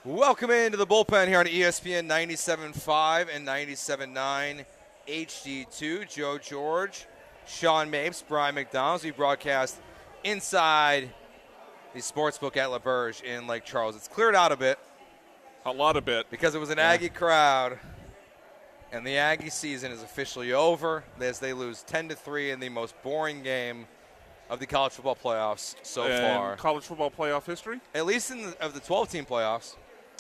Welcome into the bullpen here on ESPN 97.5 and 97.9 HD2. Joe George, Sean Mapes, Brian McDonald. We broadcast inside the sportsbook at LaBerge in Lake Charles. It's cleared out a bit. A lot of it. Because it was an Aggie crowd. And the Aggie season is officially over as they lose 10-3 in the most boring game of the college football playoffs so far. College football playoff history? At least of the 12-team playoffs.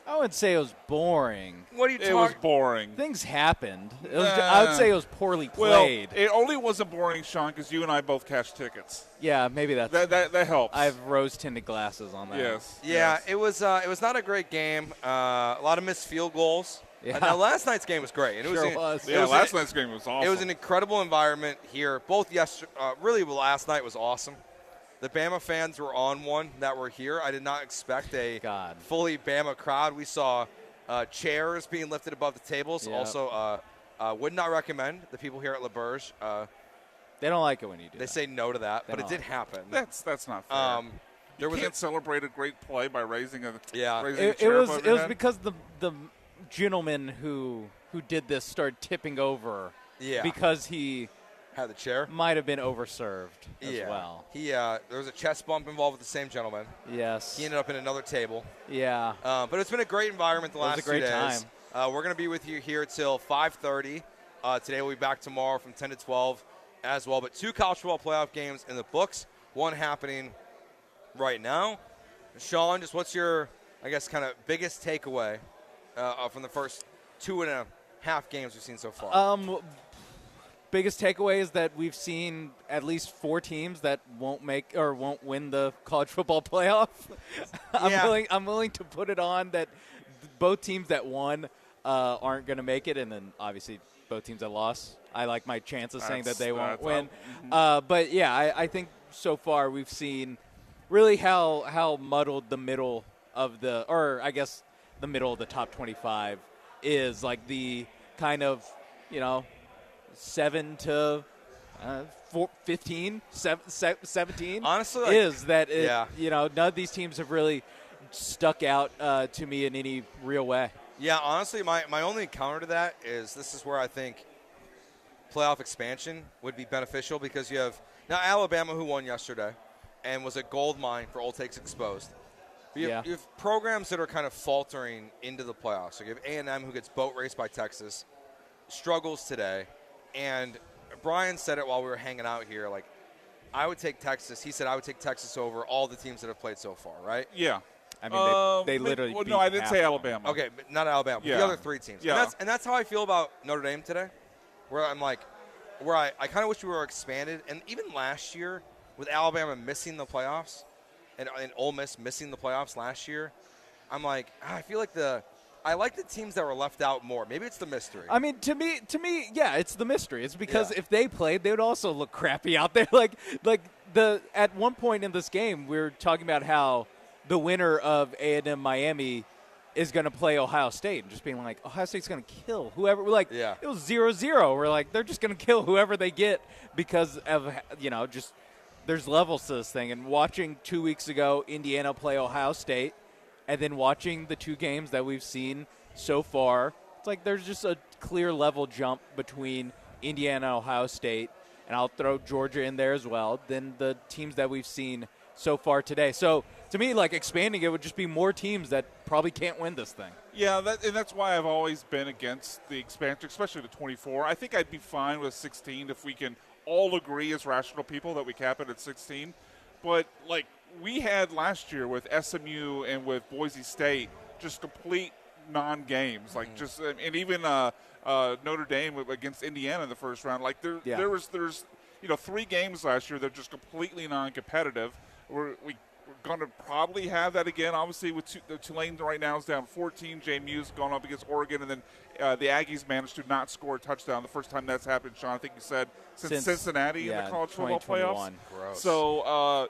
I would say it was boring. What are you talking? It was boring. Things happened. I would say it was poorly played. Well, it only wasn't boring, Sean, because you and I both cashed tickets. Yeah, maybe that helps. I have rose-tinted glasses on that. Yes. Yeah, yes. it was not a great game. A lot of missed field goals. Yeah. Now, last night's game was great. And Sure was. Last night's game was awesome. It was an incredible environment here. Really, last night was awesome. The Bama fans were on one that were here. I did not expect a fully Bama crowd. We saw chairs being lifted above the tables. Yep. Also, would not recommend the people here at LaBerge. They don't like it when you do They that. say no to that, but it did happen. That's not fair. You can't celebrate a great play by raising a chair above It your was head? because the gentleman who did this started tipping over. Yeah. Because he had the chair. Might have been overserved as well. There was a chest bump involved with the same gentleman. Yes. He ended up in another table. Yeah. But it's been a great environment the last 2 days. It was a great time. We're going to be with you here till 5:30. Today we'll be back tomorrow from 10 to 12 as well. But 2 college football playoff games in the books. One happening right now. Sean, just what's your, I guess, kind of biggest takeaway from the first 2.5 games we've seen so far? Biggest takeaway is that we've seen at least 4 teams that won't win the college football playoff. I'm willing to put it on that both teams that won aren't going to make it, and then obviously both teams that lost. I like my chances saying that they won't win. But yeah, I think so far we've seen really how muddled the middle of the middle of the top 25 is, like the kind of 7 to 15, 17. Honestly, none of these teams have really stuck out to me in any real way. Yeah, honestly, my only counter to that is this is where I think playoff expansion would be beneficial, because you have now Alabama, who won yesterday and was a gold mine for Old Takes Exposed. You have programs that are kind of faltering into the playoffs. So you have A&M, who gets boat raced by Texas, struggles today. And Brian said it while we were hanging out here, like, I would take Texas. He said I would take Texas over all the teams that have played so far, right? Yeah. I mean, they literally beat no, I didn't say Alabama. Okay, but not Alabama. Yeah. The other 3 teams. Yeah. And that's how I feel about Notre Dame today, where I'm like, I kind of wish we were expanded. And even last year, with Alabama missing the playoffs and Ole Miss missing the playoffs last year, I'm like, I feel like I like the teams that were left out more. Maybe it's the mystery. I mean, to me, yeah, it's the mystery. It's because if they played, they would also look crappy out there. At one point in this game, we were talking about how the winner of A&M Miami is going to play Ohio State, and just being like, Ohio State's going to kill whoever. We're like, it was 0-0. We're like, they're just going to kill whoever they get because of just there's levels to this thing. And watching 2 weeks ago Indiana play Ohio State, and then watching the 2 games that we've seen so far, it's like there's just a clear level jump between Indiana and Ohio State, and I'll throw Georgia in there as well, than the teams that we've seen so far today. So to me, like, expanding it would just be more teams that probably can't win this thing. Yeah, and that's why I've always been against the expansion, especially the 24. I think I'd be fine with 16 if we can all agree as rational people that we cap it at 16. But, like, we had last year with SMU and with Boise State just complete non-games. Like, and even Notre Dame against Indiana in the first round. Like, there's 3 games last year that are just completely non-competitive. We're going to probably have that again. Obviously, with Tulane right now is down 14. JMU's gone up against Oregon, and then the Aggies managed to not score a touchdown. The first time that's happened, Sean, I think you said since Cincinnati in the college football playoffs. Gross. So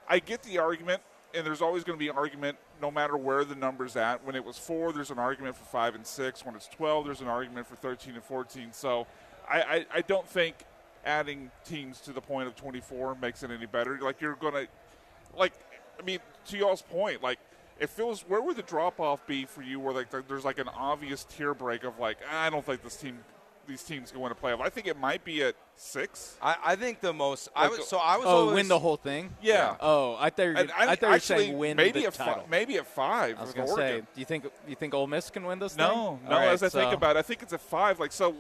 I get the argument, and there's always going to be an argument no matter where the number's at. When it was 4, there's an argument for 5 and 6. When it's 12, there's an argument for 13 and 14. So I don't think adding teams to the point of 24 makes it any better. Like, you're going to – like, I mean, to y'all's point, like, it feels, where would the drop-off be for you where like there's like an obvious tier break of like, I don't think these teams can win a playoff? I think it might be at 6. I think the most – Like, I was always – win the whole thing? Yeah. Oh, I thought you were saying win maybe the at title. maybe at 5 I was with going to Oregon. say, do you think Ole Miss can win this thing? No, All right, as I think about it, I think it's at 5. Like, so,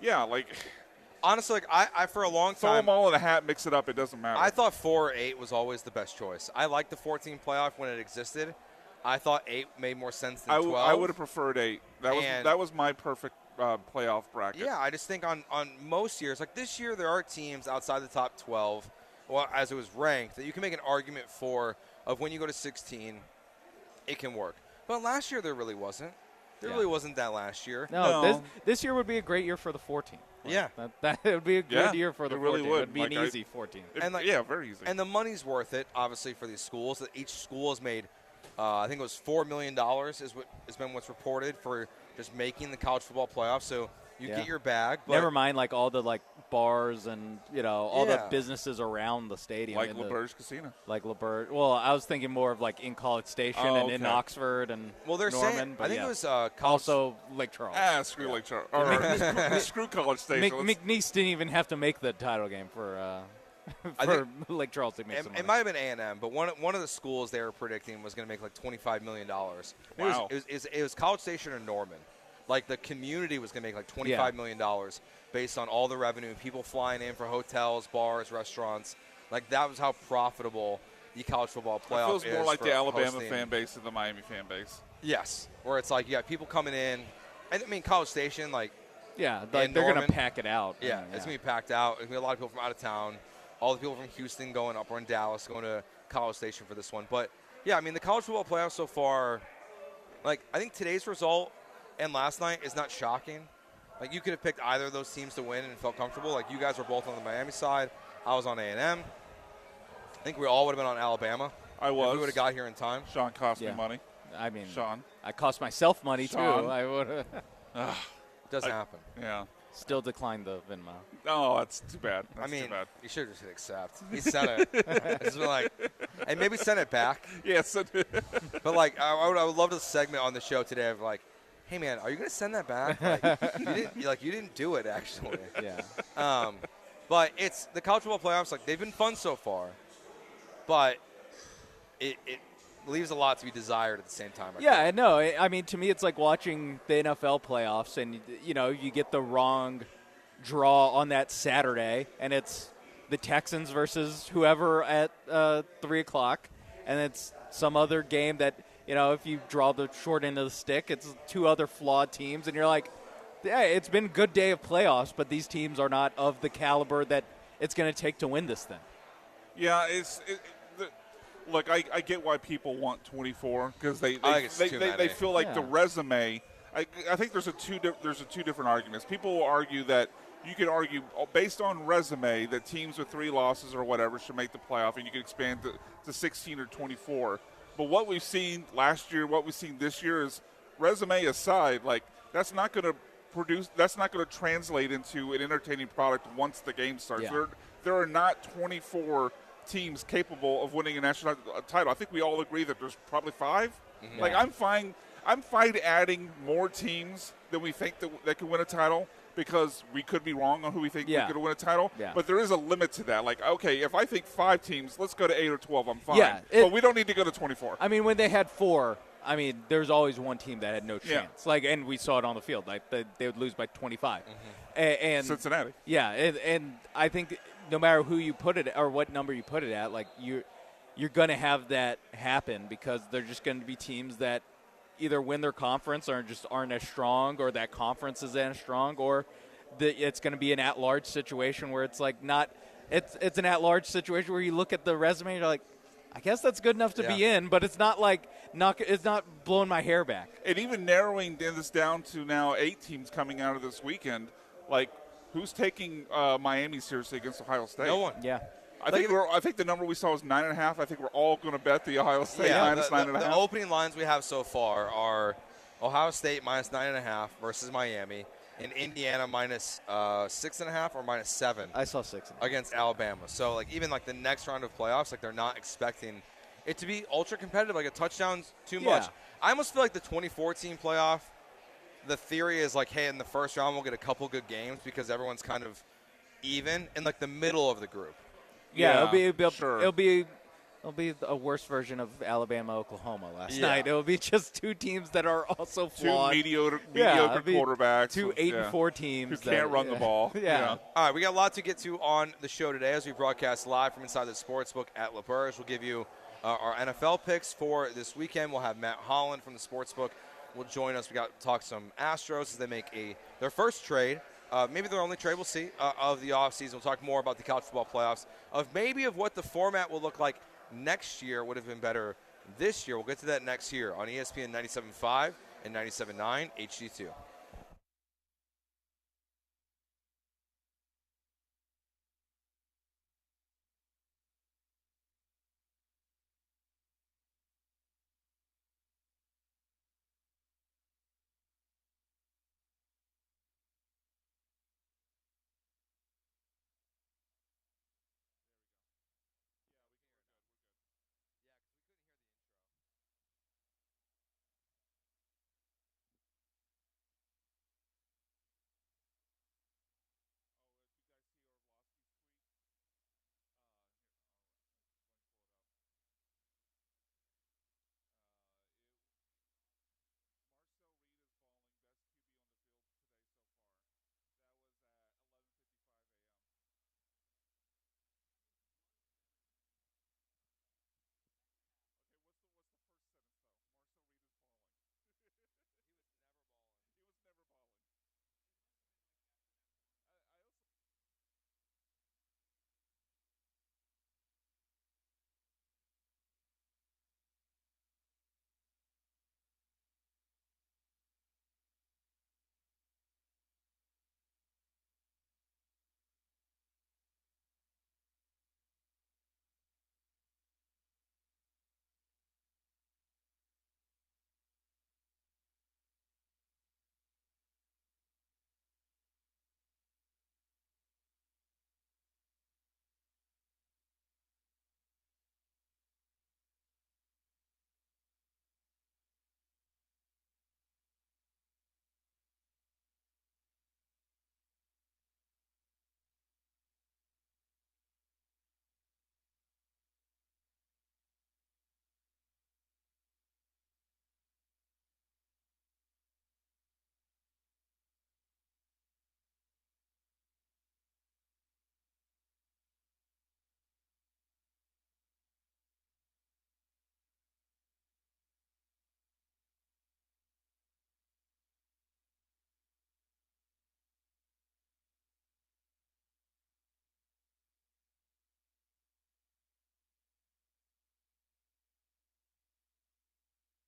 yeah, like – honestly, like I for a long throw time them all in a hat, mix it up, it doesn't matter. I thought 4 or 8 was always the best choice. I liked the 14 playoff when it existed. I thought 8 made more sense than 12. I would have preferred 8. That was my perfect playoff bracket. Yeah, I just think on most years, like this year, there are teams outside the top 12, well, as it was ranked, that you can make an argument for of when you go to 16, it can work. But last year, there really wasn't. There really wasn't that last year. No. This year would be a great year for the 14. Yeah. That would be a good year for the 14. Really would. It would be an easy 14. Very easy. And the money's worth it, obviously, for these schools. That each school has made, I think it was $4 million has been what's reported for just making the college football playoff. So you get your bag. But never mind, like all the bars and all the businesses around the stadium, like LeBurge Casino. Like LeBurge. Well, I was thinking more of like in College Station and in Oxford and they're Norman. saying, But I think it was also Lake Charles. Screw Lake Charles. Or screw College Station. McNeese didn't even have to make the title game for Lake Charles to make some money. It might have been A&M, but one of the schools they were predicting was going to make like $25 million. Wow. It was College Station or Norman. Like the community was going to make like $25 million based on all the revenue, people flying in for hotels, bars, restaurants. Like that was how profitable the college football playoff is. It feels more like the Alabama hosting. fan base than the Miami fan base. Yes, where it's like you got people coming in. I mean, College Station, like they're going to pack it out. Yeah, it's going to be packed out. There's going to be a lot of people from out of town. All the people from Houston going up or in Dallas going to College Station for this one. But, yeah, I mean, the college football playoff so far, like I think today's result and last night is not shocking. Like you could have picked either of those teams to win and felt comfortable. Like you guys were both on the Miami side. I was on A&M. I think we all would have been on Alabama. I was. If we would have got here in time. Sean cost me money. I mean, Sean. I cost myself money too. I would have. It doesn't happen. Yeah. Still declined the Venmo. Oh, that's too bad. Too bad. You should have just hit accept. He sent it. It's been like, and maybe send it back. Yes. But like, I would love to segment on the show today of like, hey man, are you gonna send that back? Like, you didn't do it actually. Yeah. But it's the college football playoffs. Like they've been fun so far, but it leaves a lot to be desired at the same time. I know. I mean, to me, it's like watching the NFL playoffs, and you get the wrong draw on that Saturday, and it's the Texans versus whoever at 3:00, and it's some other game that if you draw the short end of the stick, it's two other flawed teams, and you're like, yeah, it's been a good day of playoffs, but these teams are not of the caliber that it's going to take to win this thing. Yeah, look, I get why people want 24 because they feel like the resume. I think there's two different arguments. People will argue that you can argue based on resume that teams with 3 losses or whatever should make the playoff, and you can expand to 16 or 24. But what we've seen last year, what we've seen this year is resume aside, like that's not going to translate into an entertaining product once the game starts. Yeah. There are not 24 teams capable of winning a national title. I think we all agree that there's probably 5. Mm-hmm. Like I'm fine adding more teams than we think that can win a title because we could be wrong on who we think we could win a title. Yeah. But there is a limit to that. Like, okay, if I think 5 teams, let's go to 8 or 12. I'm fine. Yeah, but we don't need to go to 24. I mean, when they had 4, I mean, there's always one team that had no chance. Yeah. Like, and we saw it on the field. Like, they would lose by 25. Mm-hmm. And Cincinnati. Yeah, and I think no matter who you put it or what number you put it at, like you're going to have that happen because they're just going to be teams that either win their conference or just aren't as strong, or that conference isn't as strong, or it's going to be an at-large situation where it's like not. It's an at-large situation where you look at the resume and you're like, I guess that's good enough to be in, but it's not like it's not blowing my hair back. And even narrowing this down to now 8 teams coming out of this weekend, like who's taking Miami seriously against Ohio State? No one. Yeah. I think the number we saw was 9.5. I think we're all going to bet the Ohio State minus 9.5. The opening lines we have so far are Ohio State minus 9.5 versus Miami, and Indiana minus 6.5 or minus 7. I saw 6 against Alabama. So like even like the next round of playoffs, like they're not expecting it to be ultra competitive, like a touchdown's too Yeah. much. I almost feel like the 2014 playoff, the theory is like, hey, in the first round we'll get a couple good games because everyone's kind of even in like the middle of the group. Yeah, sure. it'll be a worse version of Alabama Oklahoma last night. It'll be just two teams that are also Two flawed. mediocre it'll be quarterbacks. Two 8-4 teams who can't run the ball. Yeah. All right, we got a lot to get to on the show today as we broadcast live from inside the sportsbook at La Berge. We'll give you our NFL picks for this weekend. We'll have Matt Holland from the sportsbook will join us. We got to talk some Astros as they make their first trade, maybe their only trade, we'll see, of the offseason. We'll talk more about the college football playoffs, of what the format will look like next year. Would have been better this year. We'll get to that next year on ESPN 97.5 and 97.9 HD2.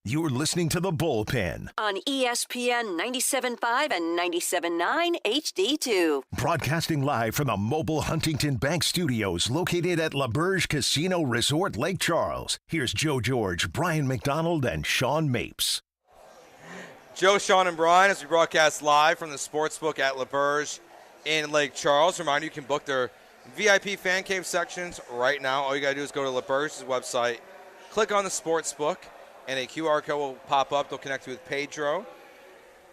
You're listening to The Bullpen on ESPN 97.5 and 97.9 HD2. Broadcasting live from the mobile Huntington Bank Studios located at La Berge Casino Resort Lake Charles. Here's Joe George, Brian McDonald, and Sean Mapes. Joe, Sean, and Brian as we broadcast live from the sportsbook at La Berge in Lake Charles. Remind you can book their VIP fan cave sections right now. All you got to do is go to La Berge's website, click on the sportsbook, and a QR code will pop up. They'll connect you with Pedro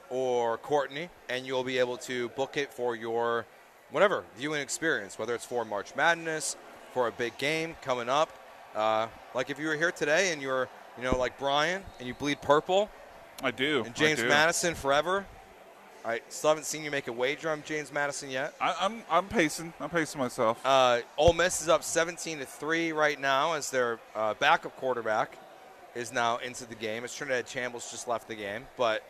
or Courtney, and you'll be able to book it for your whatever viewing experience, whether it's for March Madness, for a big game coming up. Like if you were here today and you're, like Brian, and you bleed purple. I do. And James Madison forever. I still haven't seen you make a wager on James Madison yet. I'm pacing. I'm pacing myself. Ole Miss is up 17-3 right now as their backup quarterback is now into the game. As Trinidad Chambliss just left the game, but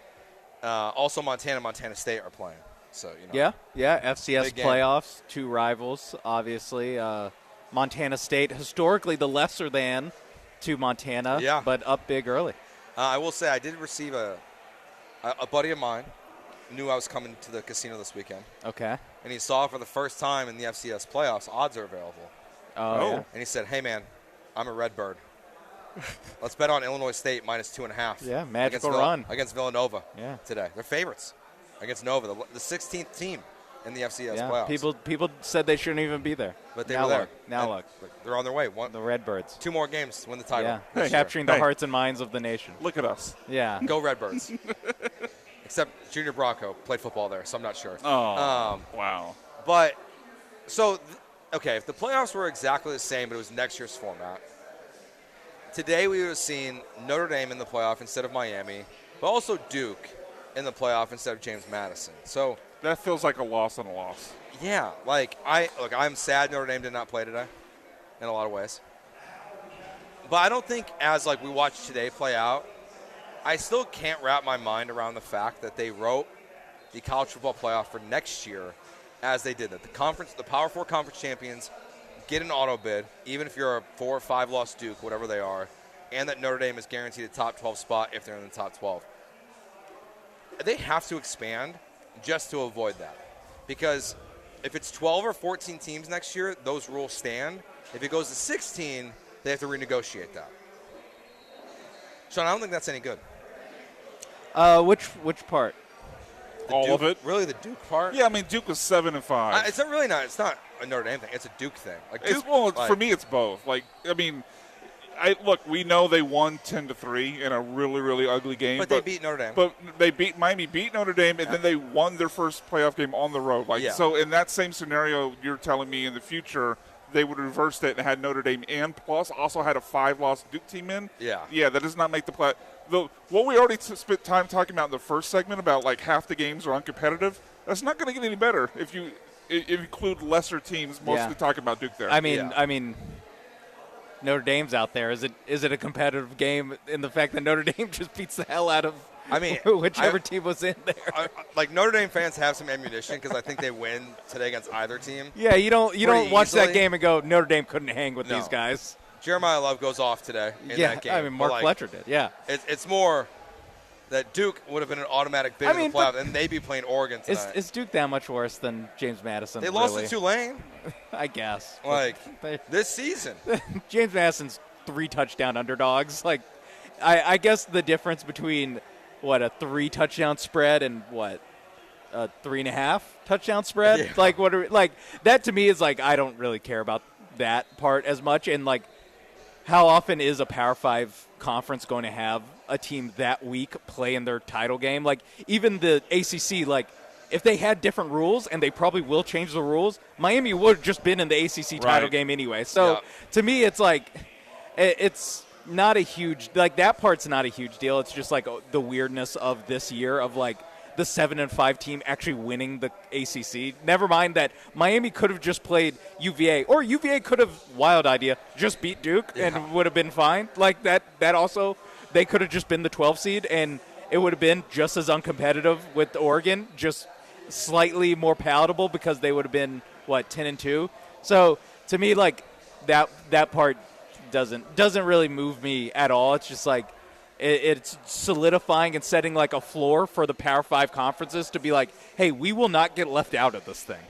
also Montana State are playing. So Yeah, FCS playoffs, two rivals, obviously. Montana State, historically the lesser than to Montana, but up big early. I will say I did receive a buddy of mine knew I was coming to the casino this weekend. Okay. And he saw for the first time in the FCS playoffs, odds are available. Oh. Yeah. And he said, hey, man, I'm a Redbird. Let's bet on Illinois State minus 2.5. Yeah, magical run. Against Villanova today. They're favorites against Nova, the 16th team in the FCS Yeah, playoffs. people said they shouldn't even be there. But they now were there. Look, now And look. they're on their way. The Redbirds. 2 more games to win the title. Yeah, this year. capturing the hearts and minds of the nation. Look at us. Yeah. Go Redbirds. Except Junior Bracco played football there, so I'm not sure. Oh, wow. But, so, okay, if the playoffs were exactly the same, but it was next year's format, today we would have seen Notre Dame in the playoff instead of Miami, but also Duke in the playoff instead of James Madison. So That feels like a loss and a loss. yeah, I'm sad Notre Dame did not play today in a lot of ways. But I don't think as we watch today play out, I still can't wrap my mind around the fact that they wrote the college football playoff for next year as they did that. The Power 4 conference champions get an auto bid, even if you're a 4 or 5 loss Duke, whatever they are, and that Notre Dame is guaranteed a top 12 spot if they're in the top 12. They have to expand just to avoid that. Because if it's 12 or 14 teams next year, those rules stand. If it goes to 16, they have to renegotiate that. Sean, I don't think that's any good. Which part? All of it? Really, the Duke part? Yeah, I mean, Duke was 7-5. It's not really not. It's not a Notre Dame thing. It's a Duke thing. For me, it's both. We know they won 10-3 in a really, really ugly game. But they beat Notre Dame. But Miami beat Notre Dame, and then they won their first playoff game on the road. So in that same scenario, you're telling me in the future they would have reversed it and had Notre Dame and plus also had a 5-loss Duke team in. Yeah. Yeah, that does not make the play. What we already spent time talking about in the first segment about half the games are uncompetitive, that's not going to get any better if you include lesser teams, mostly talking about Duke there. I mean, Notre Dame's out there. Is it a competitive game in the fact that Notre Dame just beats the hell out of whichever team was in there? Notre Dame fans have some ammunition because I think they win today against either team. Yeah, you don't watch easily. that game and go, Notre Dame couldn't hang with these guys. Jeremiah Love goes off today in that game. I mean, Mark Fletcher did, yeah. It's more that Duke would have been an automatic bid in the playoff, and they'd be playing Oregon tonight. Is Duke that much worse than James Madison? They lost to Tulane. I guess. This season. James Madison's 3 touchdown underdogs. I guess the difference between, a 3 touchdown spread and a 3.5 touchdown spread? Yeah. That to me is I don't really care about that part as much. And, how often is a Power 5 conference going to have a team that week play in their title game? Even the ACC, if they had different rules, and they probably will change the rules, Miami would have just been in the ACC title game anyway. So, to me, it's it's not a huge – that part's not a huge deal. It's just, the weirdness of this year of, the 7-5 team actually winning the ACC. Never mind that Miami could have just played UVA, or UVA could have, wild idea, just beat Duke and would have been fine. That also, they could have just been the 12 seed, and it would have been just as uncompetitive with Oregon, just slightly more palatable because they would have been 10-2. So to me, that part doesn't really move me at all. It's just it's solidifying and setting a floor for the Power 5 conferences to be hey, we will not get left out of this thing.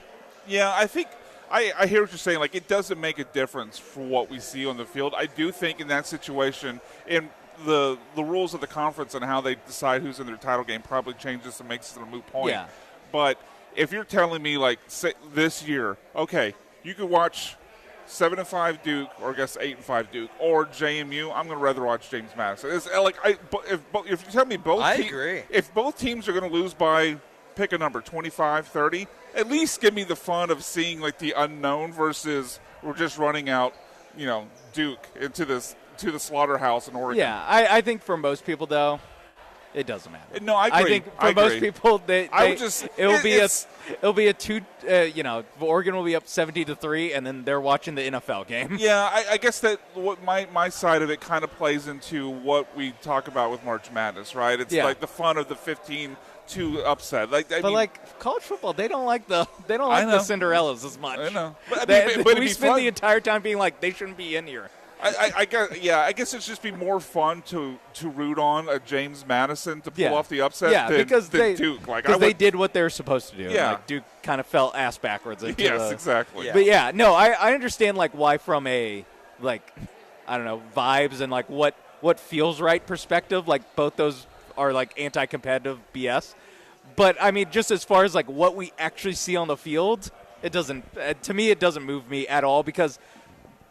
Yeah, I think I hear what you're saying. It doesn't make a difference for what we see on the field. I do think in that situation, in the rules of the conference and how they decide who's in their title game probably changes and makes it a moot point. Yeah. But if you're telling me say, this year, okay, you could watch 7-5 Duke, or I guess 8-5 Duke, or JMU. I'm going to rather watch James Madison. It's if you tell me both, I agree. If both teams are going to lose by, pick a number, 25, 30, at least give me the fun of seeing the unknown versus we're just running out, Duke into to the slaughterhouse in Oregon. Yeah, I think for most people though, it doesn't matter. No, I agree. I think for most people, it'll be a 2. Oregon will be up 70-3, and then they're watching the NFL game. Yeah, I guess that what my side of it kind of plays into what we talk about with March Madness, right? It's the fun of the 15-2 upset. College football, they don't like the Cinderellas as much. I know, but we spend the entire time being they shouldn't be in here. I guess it's just be more fun to root on a James Madison to pull off the upset than Duke. Because they did what they were supposed to do. Yeah. Duke kind of fell ass backwards into yes, exactly. Yeah. But I understand why from a I don't know, vibes and what feels right perspective, both those are anti-competitive BS. But I mean, just as far as like what we actually see on the field, it doesn't. To me, it doesn't move me at all because,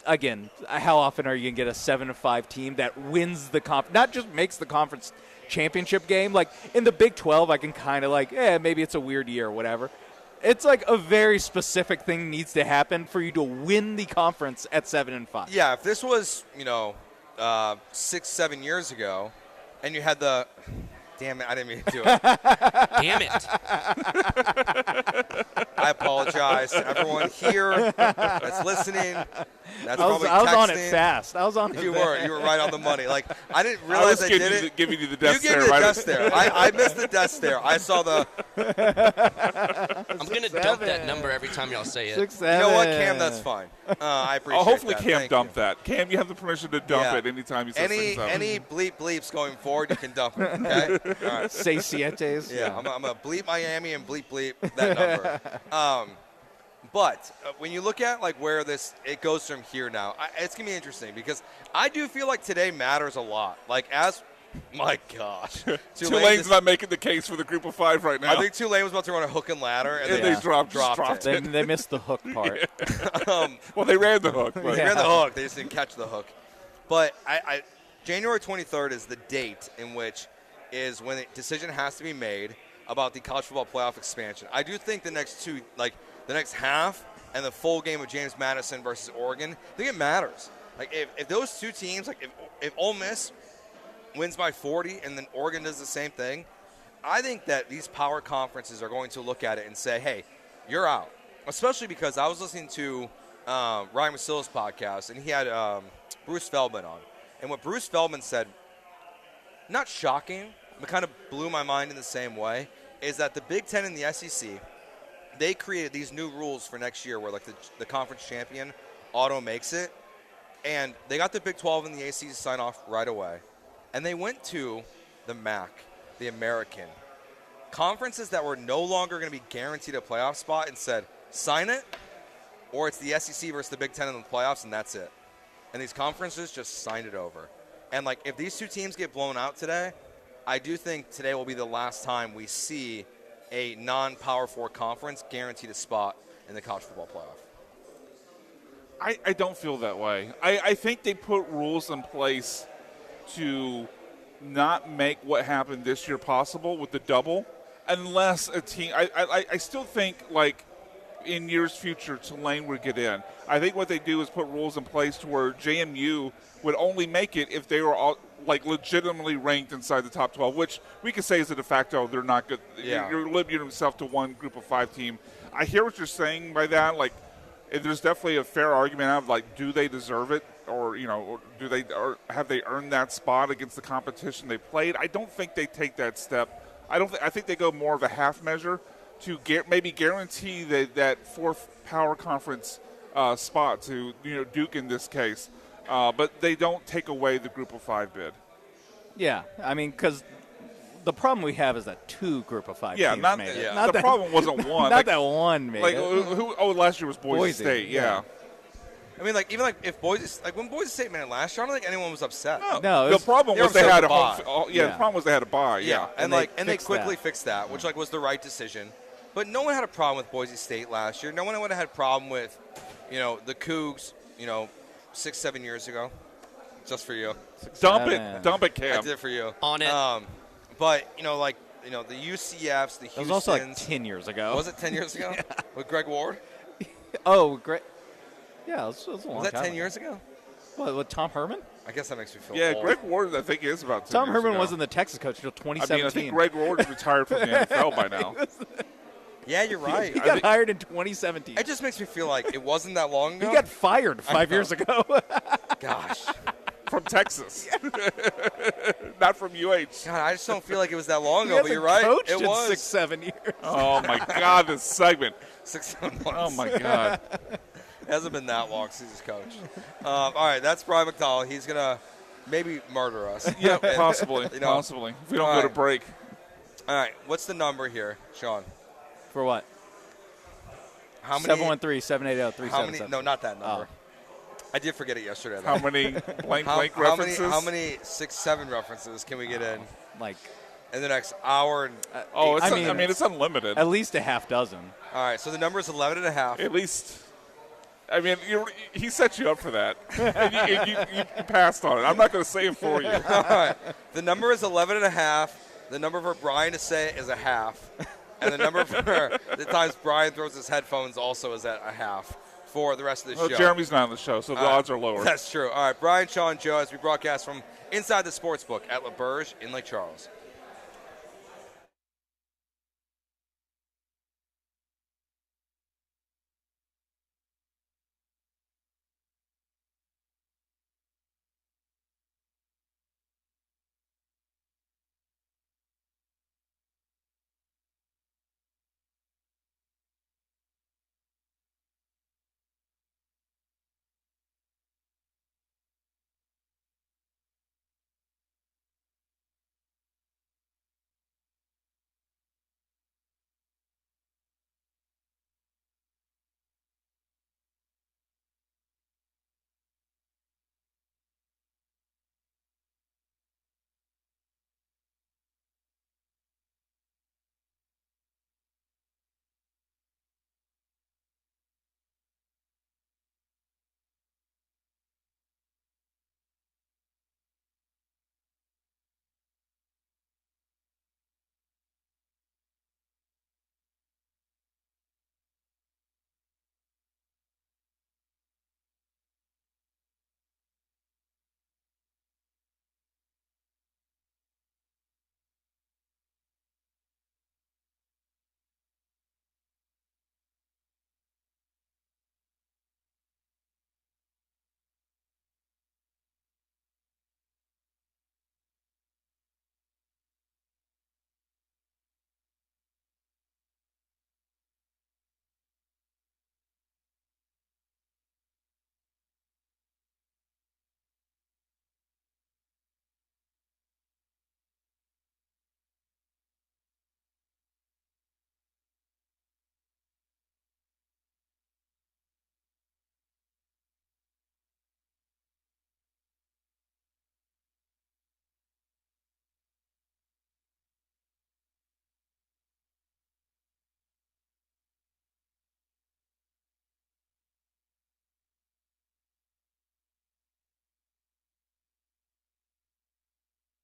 again, how often are you gonna get a 7-5 team that wins the not just makes the conference championship game? Like in the Big 12, I can kind of like, maybe it's a weird year or whatever. It's like a very specific thing needs to happen for you to win the conference at 7-5. Yeah, if this was 6-7 years ago, and you had the damn it, I didn't mean to do it. Damn it. I apologize to everyone here that's listening. That's I probably was on it texting. fast. I was on it. You fast. were right on the money. Like I didn't realize I did it. Giving you the death You stare. gave me the right death stare. I missed the death stare. I saw the. I'm going to dump that number every time y'all say it. 6-7. You know what, Cam? That's fine. I appreciate hopefully that. Cam Thank dumped you. that. Cam, you have the permission to dump Yeah. it anytime you say Any bleeps going forward, you can dump it. Okay. All right. Say Sietes. Yeah, I'm gonna bleep Miami and bleep that number. But when you look at like where it goes from here now, it's gonna be interesting because I do feel like today matters a lot. Like my gosh, Tulane's not making the case for the group of 5 right now. I think Tulane was about to run a hook and ladder, and And they they dropped it. it. They missed the hook part. Well, they ran the hook. But They ran the hook. They just didn't catch the hook. But January 23rd is the date in which is when a decision has to be made about the college football playoff expansion. I do think the next half and the full game of James Madison versus Oregon, I think it matters. Like if those two teams, like if Ole Miss wins by 40 and then Oregon does the same thing, I think that these power conferences are going to look at it and say, hey, you're out. Especially because I was listening to Ryan Russillo's podcast, and he had Bruce Feldman on. And what Bruce Feldman said, not shocking, but kind of blew my mind in the same way, is that the Big Ten and the SEC, they created these new rules for next year where like the conference champion auto makes it. And they got the Big 12 and the ACC to sign off right away. And they went to the MAC, the American, conferences that were no longer going to be guaranteed a playoff spot and said, sign it, or it's the SEC versus the Big Ten in the playoffs, and that's it. And these conferences just signed it over. And, like, if these two teams get blown out today, I do think today will be the last time we see a non-Power 4 conference guaranteed a spot in the college football playoff. I don't feel that way. I think they put rules in place to not make what happened this year possible with the double, unless a team. I still think like in years future Tulane would get in. I think what they do is put rules in place to where JMU would only make it if they were all like legitimately ranked inside the top 12, which we could say is a de facto they're not good. Yeah. You're limiting yourself to one group of 5 team. I hear what you're saying by that. Like, there's definitely a fair argument of like, do they deserve it? Or or have they earned that spot against the competition they played? I don't think they take that step. I think they go more of a half measure to maybe guarantee that 4th power conference spot to Duke in this case, but they don't take away the group of 5 bid. Yeah, I mean, because the problem we have is that 2 group of 5 teams made it. Yeah. Not the that, problem wasn't one. Not that one made it. Last year was Boise State. Yeah. I mean, like, even like if when Boise State made it last year, I don't think anyone was upset. No, the problem was they had a home. Yeah. The problem was they had a bye. Yeah, and they quickly that. fixed that, which like was the right decision. But no one had a problem with Boise State last year. No one would have had a problem with, the Cougs, 6-7 years ago. Just for you, Dump it, Cam. I did it for you. On it. But the UCFs, the Houstons. It was also like 10 years ago. Was it 10 years ago with Greg Ward? Oh, great. Yeah, it was a long Was that time 10 ago. years ago? What, with Tom Herman? I guess that makes me feel Yeah, old. Greg Ward, I think, is about 10 Tom years Herman ago. wasn't the Texas coach until 2017. I think Greg Ward is retired from the NFL by now. Yeah, you're right. He got hired in 2017. It just makes me feel like it wasn't that long ago. He got fired 5 years ago. Gosh. From Texas. Not from UH. God, I just don't feel like it was that long He ago, but hasn't you're right. coached It in was 6-7 years. Oh, my God, this segment. 6-7 months. Oh, my God. It hasn't been that long since he's coached. All right, that's Brian McDonald. He's going to maybe murder us. Yeah, possibly. You know. Possibly. If we don't All go to right. break. All right, what's the number here, Sean? For what? How many? 713-780-377. How many? No, not that number. Oh. I did forget it yesterday. Though. How many blank references? How many 6-7 references can we get in? Like in the next hour. And it's unlimited. At least a half dozen. All right, so the number is 11.5. At least. I mean, he set you up for that. And you passed on it. I'm not going to say it for you. All right. The number is 11.5. The number for Brian to say it is a half. And the number for the times Brian throws his headphones also is at a half for the rest of the show. Jeremy's not on the show, so the odds are lower. That's true. All right, Brian, Sean, Joe, as we broadcast from inside the Sportsbook at La Berge in Lake Charles.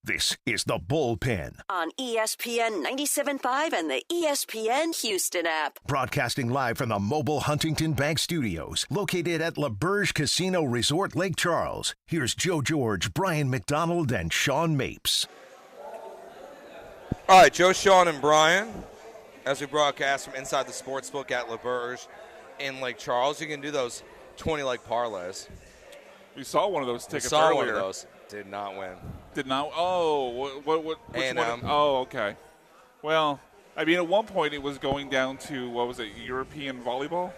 This is the Bullpen. On ESPN 97.5 and the ESPN Houston app. Broadcasting live from the mobile Huntington Bank Studios, located at La Berge Casino Resort, Lake Charles. Here's Joe George, Brian McDonald, and Sean Mapes. All right, Joe, Sean, and Brian, as we broadcast from inside the Sportsbook at La Berge in Lake Charles. You can do those 20-leg parlays. We saw one of those tickets saw earlier. One of those. Did not win. Did not? Oh, which A&M. one? Oh, okay. Well, I mean, at one point it was going down to, what was it, European volleyball?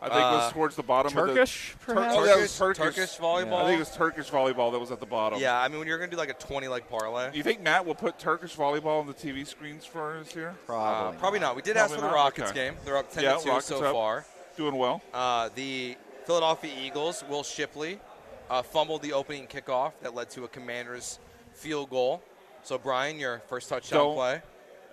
I think it was towards the bottom Turkish, of the perhaps? Turkish volleyball? I think it was Turkish volleyball that was at the bottom. Yeah, I mean, when you're going to do like a 20-leg parlay. Do you think Matt will put Turkish volleyball on the TV screens for us here? Probably not. We did ask for the Rockets game. They're up 10-2 so far. Doing well. The Philadelphia Eagles, Will Shipley, fumbled the opening kickoff that led to a Commanders field goal. So, Brian, your first touchdown play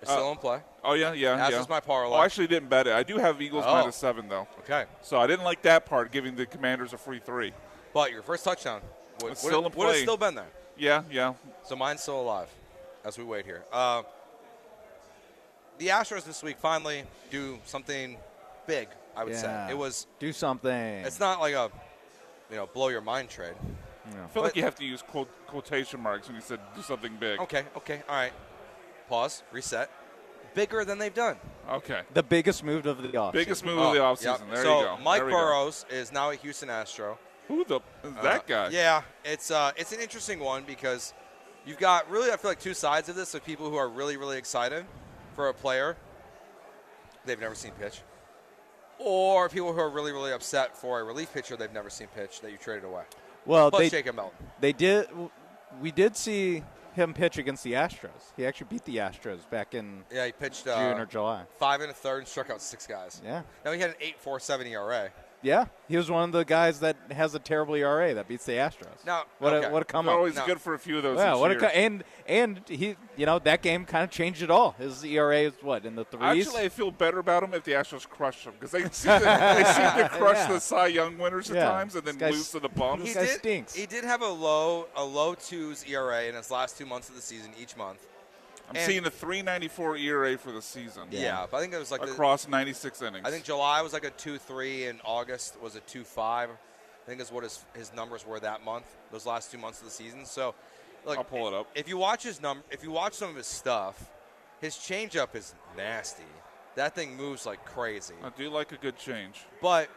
is still in play. Oh, yeah. As is my parlay. Oh, I actually didn't bet it. I do have Eagles -7, though. Okay. So I didn't like that part, giving the Commanders a free 3. But your first touchdown would have still been there. Yeah. So mine's still alive as we wait here. The Astros this week finally do something big, I would say. It was do something. It's not like a blow your mind trade. I feel like you have to use quotation marks when you said do something big. Okay, all right. Pause, reset. Bigger than they've done. Okay. The biggest move of the offseason. Biggest move of the offseason. Yep. There you go. Mike Burrows is now a Houston Astro. Who is that guy? Yeah, it's an interesting one because you've got really, I feel like, two sides of this of people who are really, really excited for a player they've never seen pitch, or people who are really, really upset for a relief pitcher they've never seen pitch that you traded away. Well, plus Jacob Melton. We did see him pitch against the Astros. He actually beat the Astros back in he pitched June or July. 5 1/3 and struck out 6 guys. Yeah. Now he had an 8.47 ERA. Yeah, he was one of the guys that has a terrible ERA that beats the Astros. Now, what okay. a come They're up! always good for a few of those. Yeah, each year. And he, that game kind of changed it all. His ERA is what, in the threes? Actually, I feel better about him if the Astros crush him because they seem to crush the Cy Young winners at times and then lose to the bums. This guy stinks. He did have a low twos ERA in his last 2 months of the season each month. I'm seeing a 3.94 ERA for the season. Yeah, but I think it was like across 96 innings. I think July was like a 2.3 and August was a 2.5. I think is what his numbers were that month, those last 2 months of the season. So, look, I'll pull it up. If you watch if you watch some of his stuff, his changeup is nasty. That thing moves like crazy. I do like a good change. But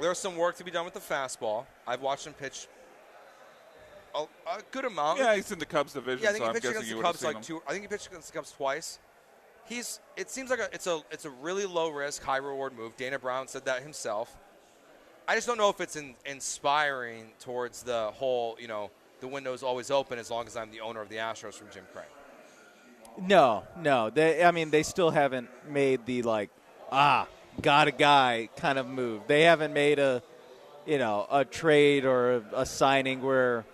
there's some work to be done with the fastball. I've watched him pitch a good amount. Yeah, he's in the Cubs division. Yeah, I think so he pitched I'm against guessing the Cubs like two. I think he pitched against the Cubs twice. It seems like it's a really low risk, high reward move. Dana Brown said that himself. I just don't know if it's inspiring towards the whole, the window's always open as long as I'm the owner of the Astros from Jim Crane. No. They still haven't made the got a guy kind of move. They haven't made a trade or a signing where,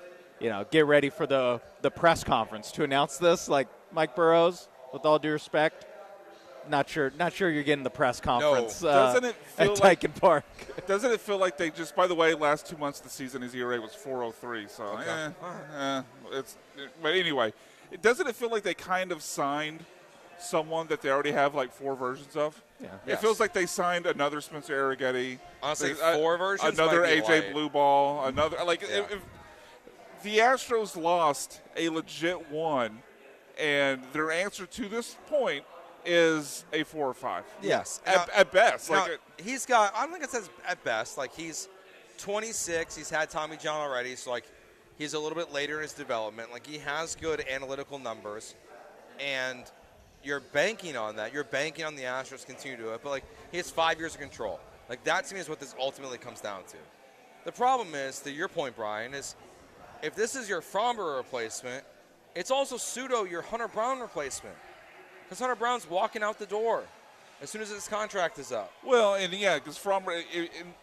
get ready for the press conference to announce this. Like Mike Burrows, with all due respect, not sure you're getting the press conference doesn't it feel at Tyken Park. Doesn't it feel like they just, by the way, last 2 months of the season, his ERA was 4.03. So, okay. But anyway, doesn't it feel like they kind of signed someone that they already have like 4 versions of? Yeah. It feels like they signed another Spencer Arrighetti. Honestly, 4 versions. Another might be AJ light. Blue Ball. Another if the Astros lost a legit one, and their answer to this point is a 4 or 5. Yes, at best. Now, he's got. I don't think it says at best. Like he's 26. He's had Tommy John already, so like he's a little bit later in his development. Like he has good analytical numbers, and you're banking on that. You're banking on the Astros continue to do it, but like he has 5 years of control. Like that to me is what this ultimately comes down to. The problem is, to your point, Brian, is if this is your Fromber replacement, it's also pseudo your Hunter Brown replacement. Because Hunter Brown's walking out the door as soon as his contract is up. Well, and yeah, because Fromber,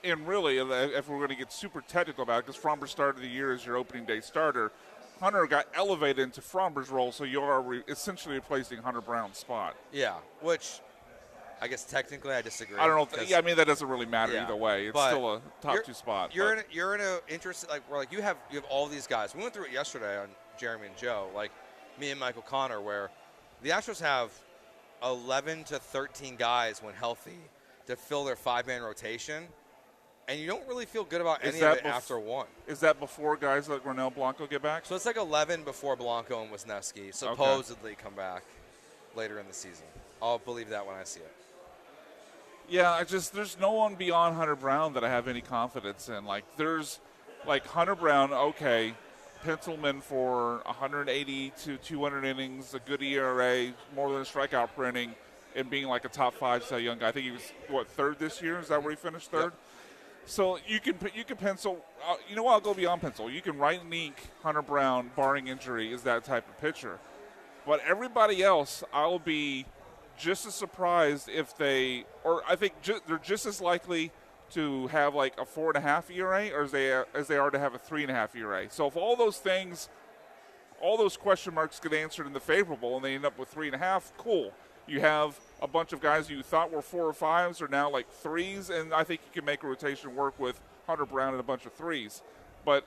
and really, if we're going to get super technical about it, because Fromber started the year as your opening day starter, Hunter got elevated into Fromber's role, so you are essentially replacing Hunter Brown's spot. Yeah, which I guess technically I disagree. I don't know. That doesn't really matter either way. It's still a top 2 spot. You're in a interesting, like, where like you have all these guys. We went through it yesterday on Jeremy and Joe, like me and Michael Connor, where the Astros have 11 to 13 guys when healthy to fill their 5-man rotation, and you don't really feel good about any of it after one. Is that before guys like Ronel Blanco get back? So it's like 11 before Blanco and Wisniewski supposedly come back later in the season. I'll believe that when I see it. Yeah, there's no one beyond Hunter Brown that I have any confidence in. Like there's like Hunter Brown, okay, pencil him in for 180 to 200 innings, a good ERA, more than a strikeout per inning, and being like a top 5 Cy Young guy. I think he was, 3rd this year? Is that where he finished 3rd? Yep. So you can pencil. You know what? I'll go beyond pencil. You can write and ink Hunter Brown, barring injury, is that type of pitcher. But everybody else, I'll be just as surprised if I think they're just as likely to have like a 4.5 ERA, or as they are to have a 3.5 ERA. So if all those things, all those question marks get answered in the favorable, and they end up with 3.5, cool. You have a bunch of guys you thought were 4 or 5s are now like 3s, and I think you can make a rotation work with Hunter Brown and a bunch of 3s. But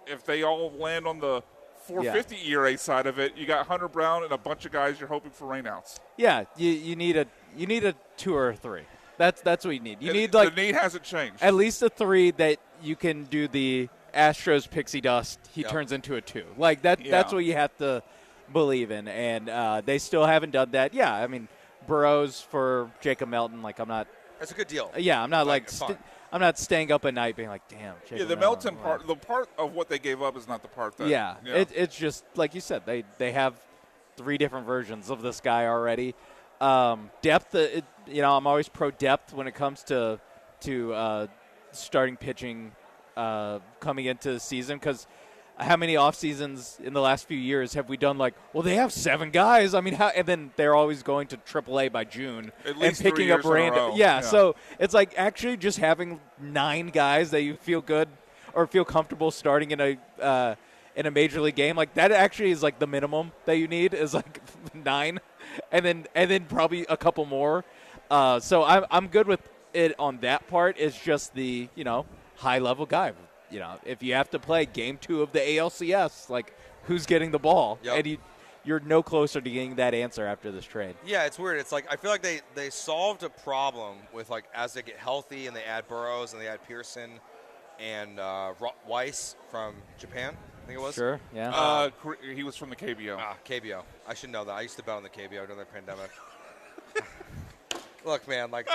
if they all land on the 4.50 ERA side of it, you got Hunter Brown and a bunch of guys you're hoping for rainouts. Yeah, you need a 2 or a 3. That's what you need. You need the need hasn't changed. At least a 3 that you can do the Astros pixie dust. He turns into a 2. Like that. Yeah. That's what you have to believe in, and they still haven't done that. Yeah, I mean Burrows for Jacob Melton. Like I'm not. That's a good deal. Yeah, I'm not I'm not staying up at night being like, damn. Jacob the Melton part, the part of what they gave up is not the part that. Yeah, it's just like you said. They have 3 different versions of this guy already. Depth, I'm always pro depth when it comes to starting pitching coming into the season because how many off seasons in the last few years have we done? Like, well, they have 7 guys. I mean, how? And then they're always going to AAA by June At least and picking 3 up years in a random. row. Yeah, so it's like actually just having 9 guys that you feel good or feel comfortable starting in a major league game. Like that actually is like the minimum that you need is like 9, and then probably a couple more. So I'm good with it on that part. It's just the high level guy. If you have to play game 2 of the ALCS, like who's getting the ball, and you're no closer to getting that answer after this trade. Yeah, it's weird. It's like I feel like they solved a problem with like as they get healthy and they add Burrows and they add Pearson and Weiss from Japan. I think it was. Sure, yeah. He was from the KBO. KBO. I should know that. I used to bet on the KBO during the pandemic. Look, man, like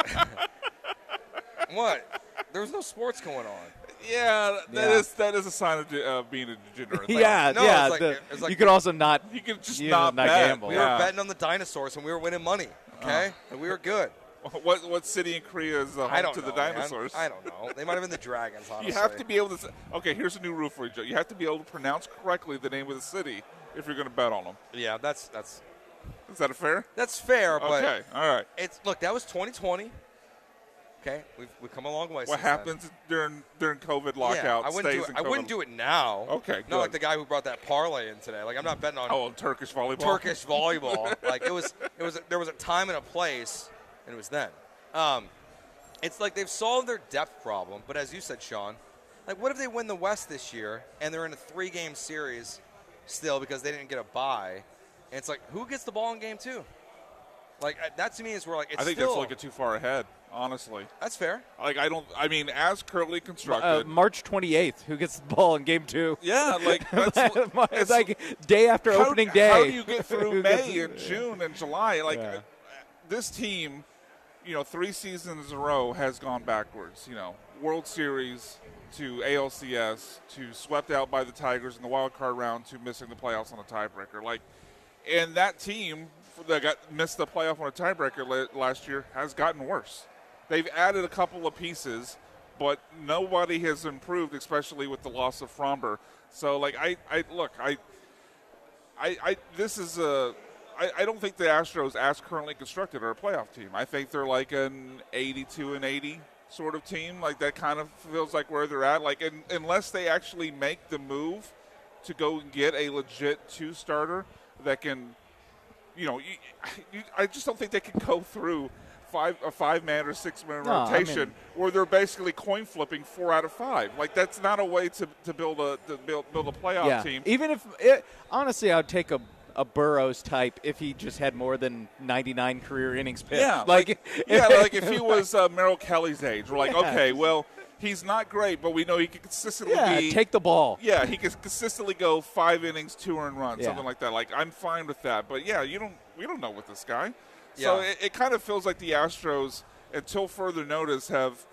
what? There was no sports going on. Yeah, that is a sign of being a degenerate. Yeah, No, yeah. it's like you could also not. You could just not bet. gamble. We were betting on the dinosaurs and we were winning money. Okay, and we were good. What city in Korea is I home don't to know, the dinosaurs? Man. I don't know. They might have been the dragons. Honestly, You have to be able to. Okay, here's a new rule for you, Joe. You have to be able to pronounce correctly the name of the city if you're going to bet on them. Yeah, that's Is that fair? That's fair, but Okay, all right. look. That was 2020. Okay, we've come a long way. What since happens during COVID lockout? Yeah, I wouldn't do it now. Okay, Not good. like the guy who brought that parlay in today. Like I'm not betting on Turkish volleyball. Turkish volleyball. Like there was a time and a place, and it was then. It's like they've solved their depth problem, but as you said, Sean, like what if they win the West this year and they're in a 3-game series still because they didn't get a bye, and it's like who gets the ball in game 2? Like that to me is where like it's I think still, that's looking too far ahead. Honestly, that's fair. Like I mean, as currently constructed, March 28th, who gets the ball in game 2? yeah, like It's like day after opening day. How do you get through Who May gets- and June and July? Like Yeah. this team, 3 seasons in a row has gone backwards. World Series to ALCS to swept out by the Tigers in the wild card round to missing the playoffs on a tiebreaker. Like, and that team that missed the playoff on a tiebreaker last year has gotten worse. They've added a couple of pieces, but nobody has improved, especially with the loss of Fromber. So, like, I don't think the Astros, as currently constructed, are a playoff team. I think they're like an 82-80 sort of team. Like, that kind of feels like where they're at. Like, unless they actually make the move to go and get a legit 2-starter that can, I just don't think they can go through a 5-man or 6-man rotation where they're basically coin flipping 4 out of 5. Like that's not a way to build a playoff team. Even if honestly, I'd take a Burrows type if he just had more than 99 career innings pitched. Yeah, like if he was Merrill Kelly's age, we're like, okay, well, he's not great, but we know he can consistently take the ball. Yeah, he can consistently go 5 innings, 2 earned runs, Yeah. something like that. Like I'm fine with that, but yeah, we don't know with this guy. So it kind of feels like the Astros, until further notice, have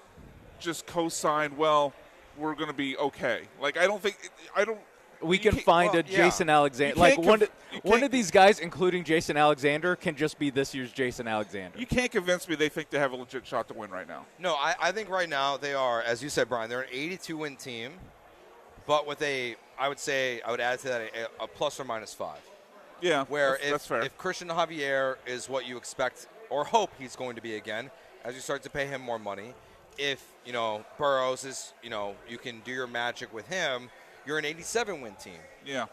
just co-signed, well, we're going to be okay. Like, We can find a Jason Alexander. Like one of these guys, including Jason Alexander, can just be this year's Jason Alexander. You can't convince me they think they have a legit shot to win right now. No, I think right now they are, as you said, Brian, they're an 82-win team, but with I would add to that a plus or minus 5. Yeah, where that's fair. If Christian Javier is what you expect or hope he's going to be again, as you start to pay him more money, if Burrows is you can do your magic with him, you're an 87-win team. Yeah.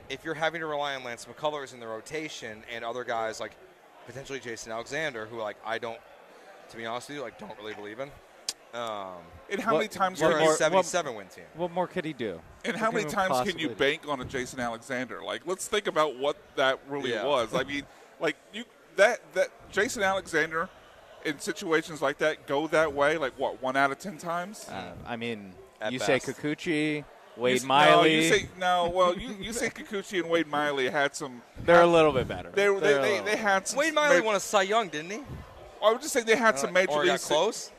If you're having to rely on Lance McCullers in the rotation and other guys like potentially Jason Alexander, who to be honest with you, don't really believe in. And how many times you're can a 77-win team? What more could he do? And how many times can you bank on a Jason Alexander? Like, let's think about what that really was. I mean, like that Jason Alexander in situations like that go that way. Like what, 1 out of 10 times? I mean, At you best. say Kikuchi, Wade Miley. You say Kikuchi and Wade Miley had some. They're a little bit better. They had some. Wade Miley won a Cy Young, didn't he? I would just say they had some major or league. got close.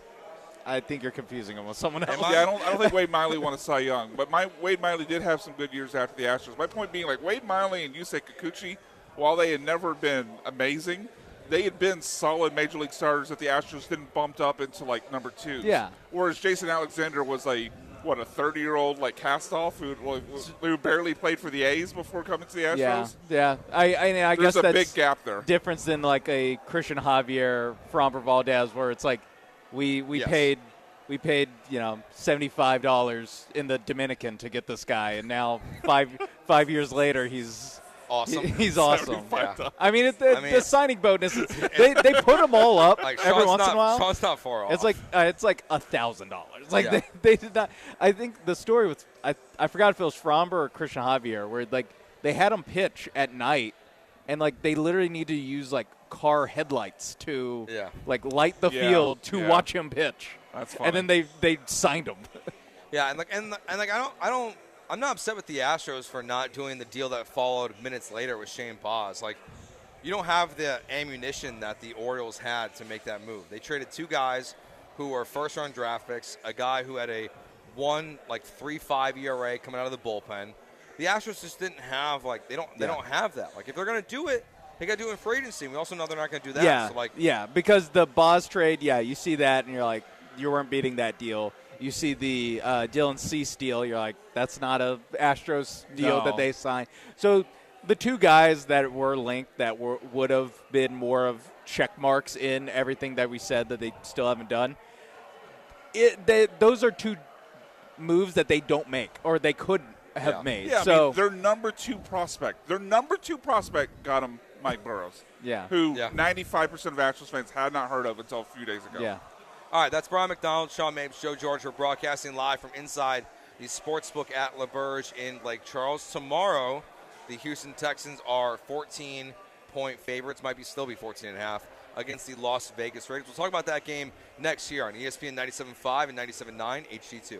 I think you're confusing him with someone else. Yeah, I don't think Wade Miley won a Cy Young, but Wade Miley did have some good years after the Astros. My point being, like Wade Miley and Yusei Kikuchi, while they had never been amazing, they had been solid major league starters that the Astros didn't bump up into like number 2. Yeah. Whereas Jason Alexander was a what, a 30-year-old like cast-off who barely played for the A's before coming to the Astros. Yeah. I There's guess a that's big gap there. Difference than like a Christian Javier, Framber Valdez, where it's like we Yes. paid $75 in the Dominican to get this guy, and now 5 years later he's Awesome. He's awesome. Yeah. I mean, the signing bonus is they put them all up Like, every Sean's once in a while. Sean's not far off. It's like $1,000. Like Yeah. they did not. I think the story with I forgot if it was Framber or Christian Javier, where like they had him pitch at night, and like they literally need to use like car headlights to like light the field to watch him pitch. That's funny. And then they signed him. Yeah, and I'm not upset with the Astros for not doing the deal that followed minutes later with Shane Paz. Like, you don't have the ammunition that the Orioles had to make that move. They traded two guys who were first-round draft picks, a guy who had a 3.5 ERA coming out of the bullpen. The Astros just didn't have they don't have that. Like, if they're going to do it, they got to do it in free agency. We also know they're not going to do that. Yeah, so because the Boz trade, you see that and you're like, you weren't beating that deal. You see the Dylan Cease deal, you're like, that's not a Astros deal that they signed. So the two guys that were linked that would have been more of check marks in everything that we said that they still haven't done, those are two moves that they don't make or they could have made. Yeah, so I mean, their number two prospect got them Mike Burrows. Yeah. Who 95% of Astros fans had not heard of until a few days ago. Yeah. All right, that's Brian McDonald, Sean Mapes, Joe George. We're broadcasting live from inside the Sportsbook at LaBerge in Lake Charles. Tomorrow, the Houston Texans are 14-point favorites, still be 14.5, against the Las Vegas Raiders. We'll talk about that game next year on ESPN 97.5 and 97.9 HD2.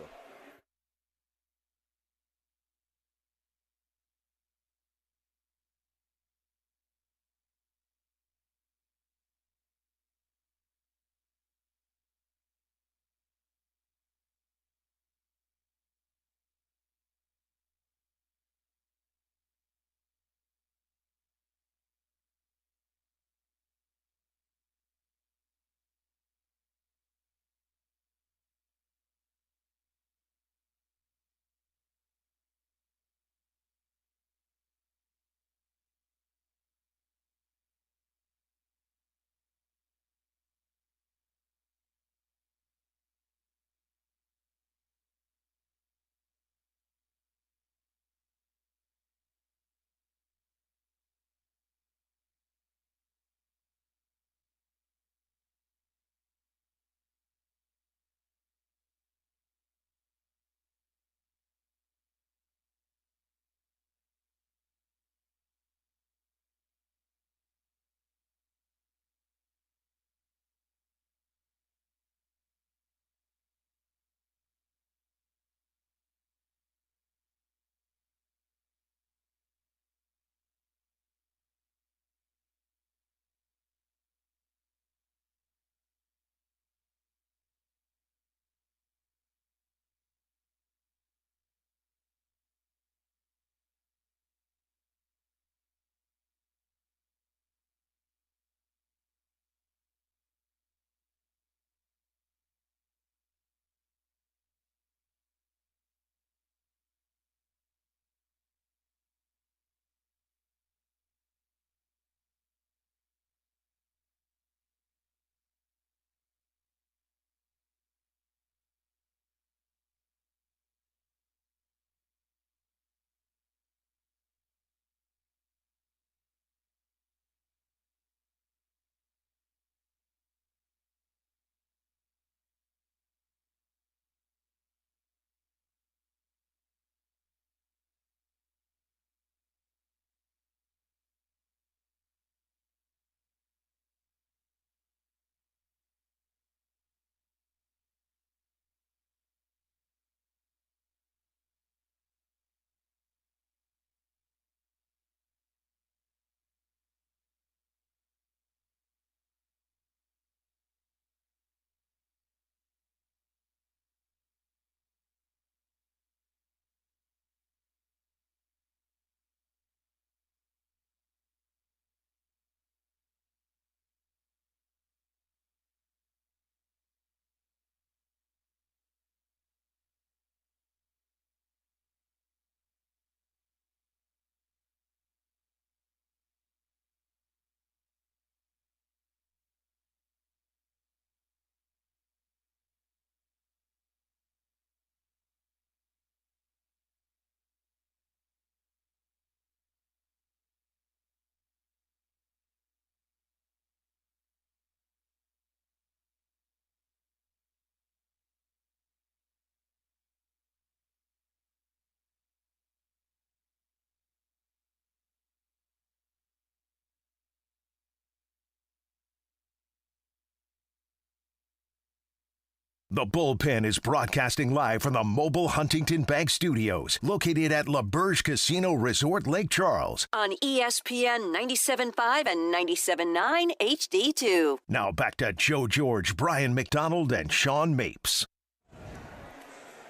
The Bullpen is broadcasting live from the mobile Huntington Bank Studios, located at LaBerge Casino Resort Lake Charles. On ESPN 97.5 and 97.9 HD2. Now back to Joe George, Brian McDonald, and Sean Mapes.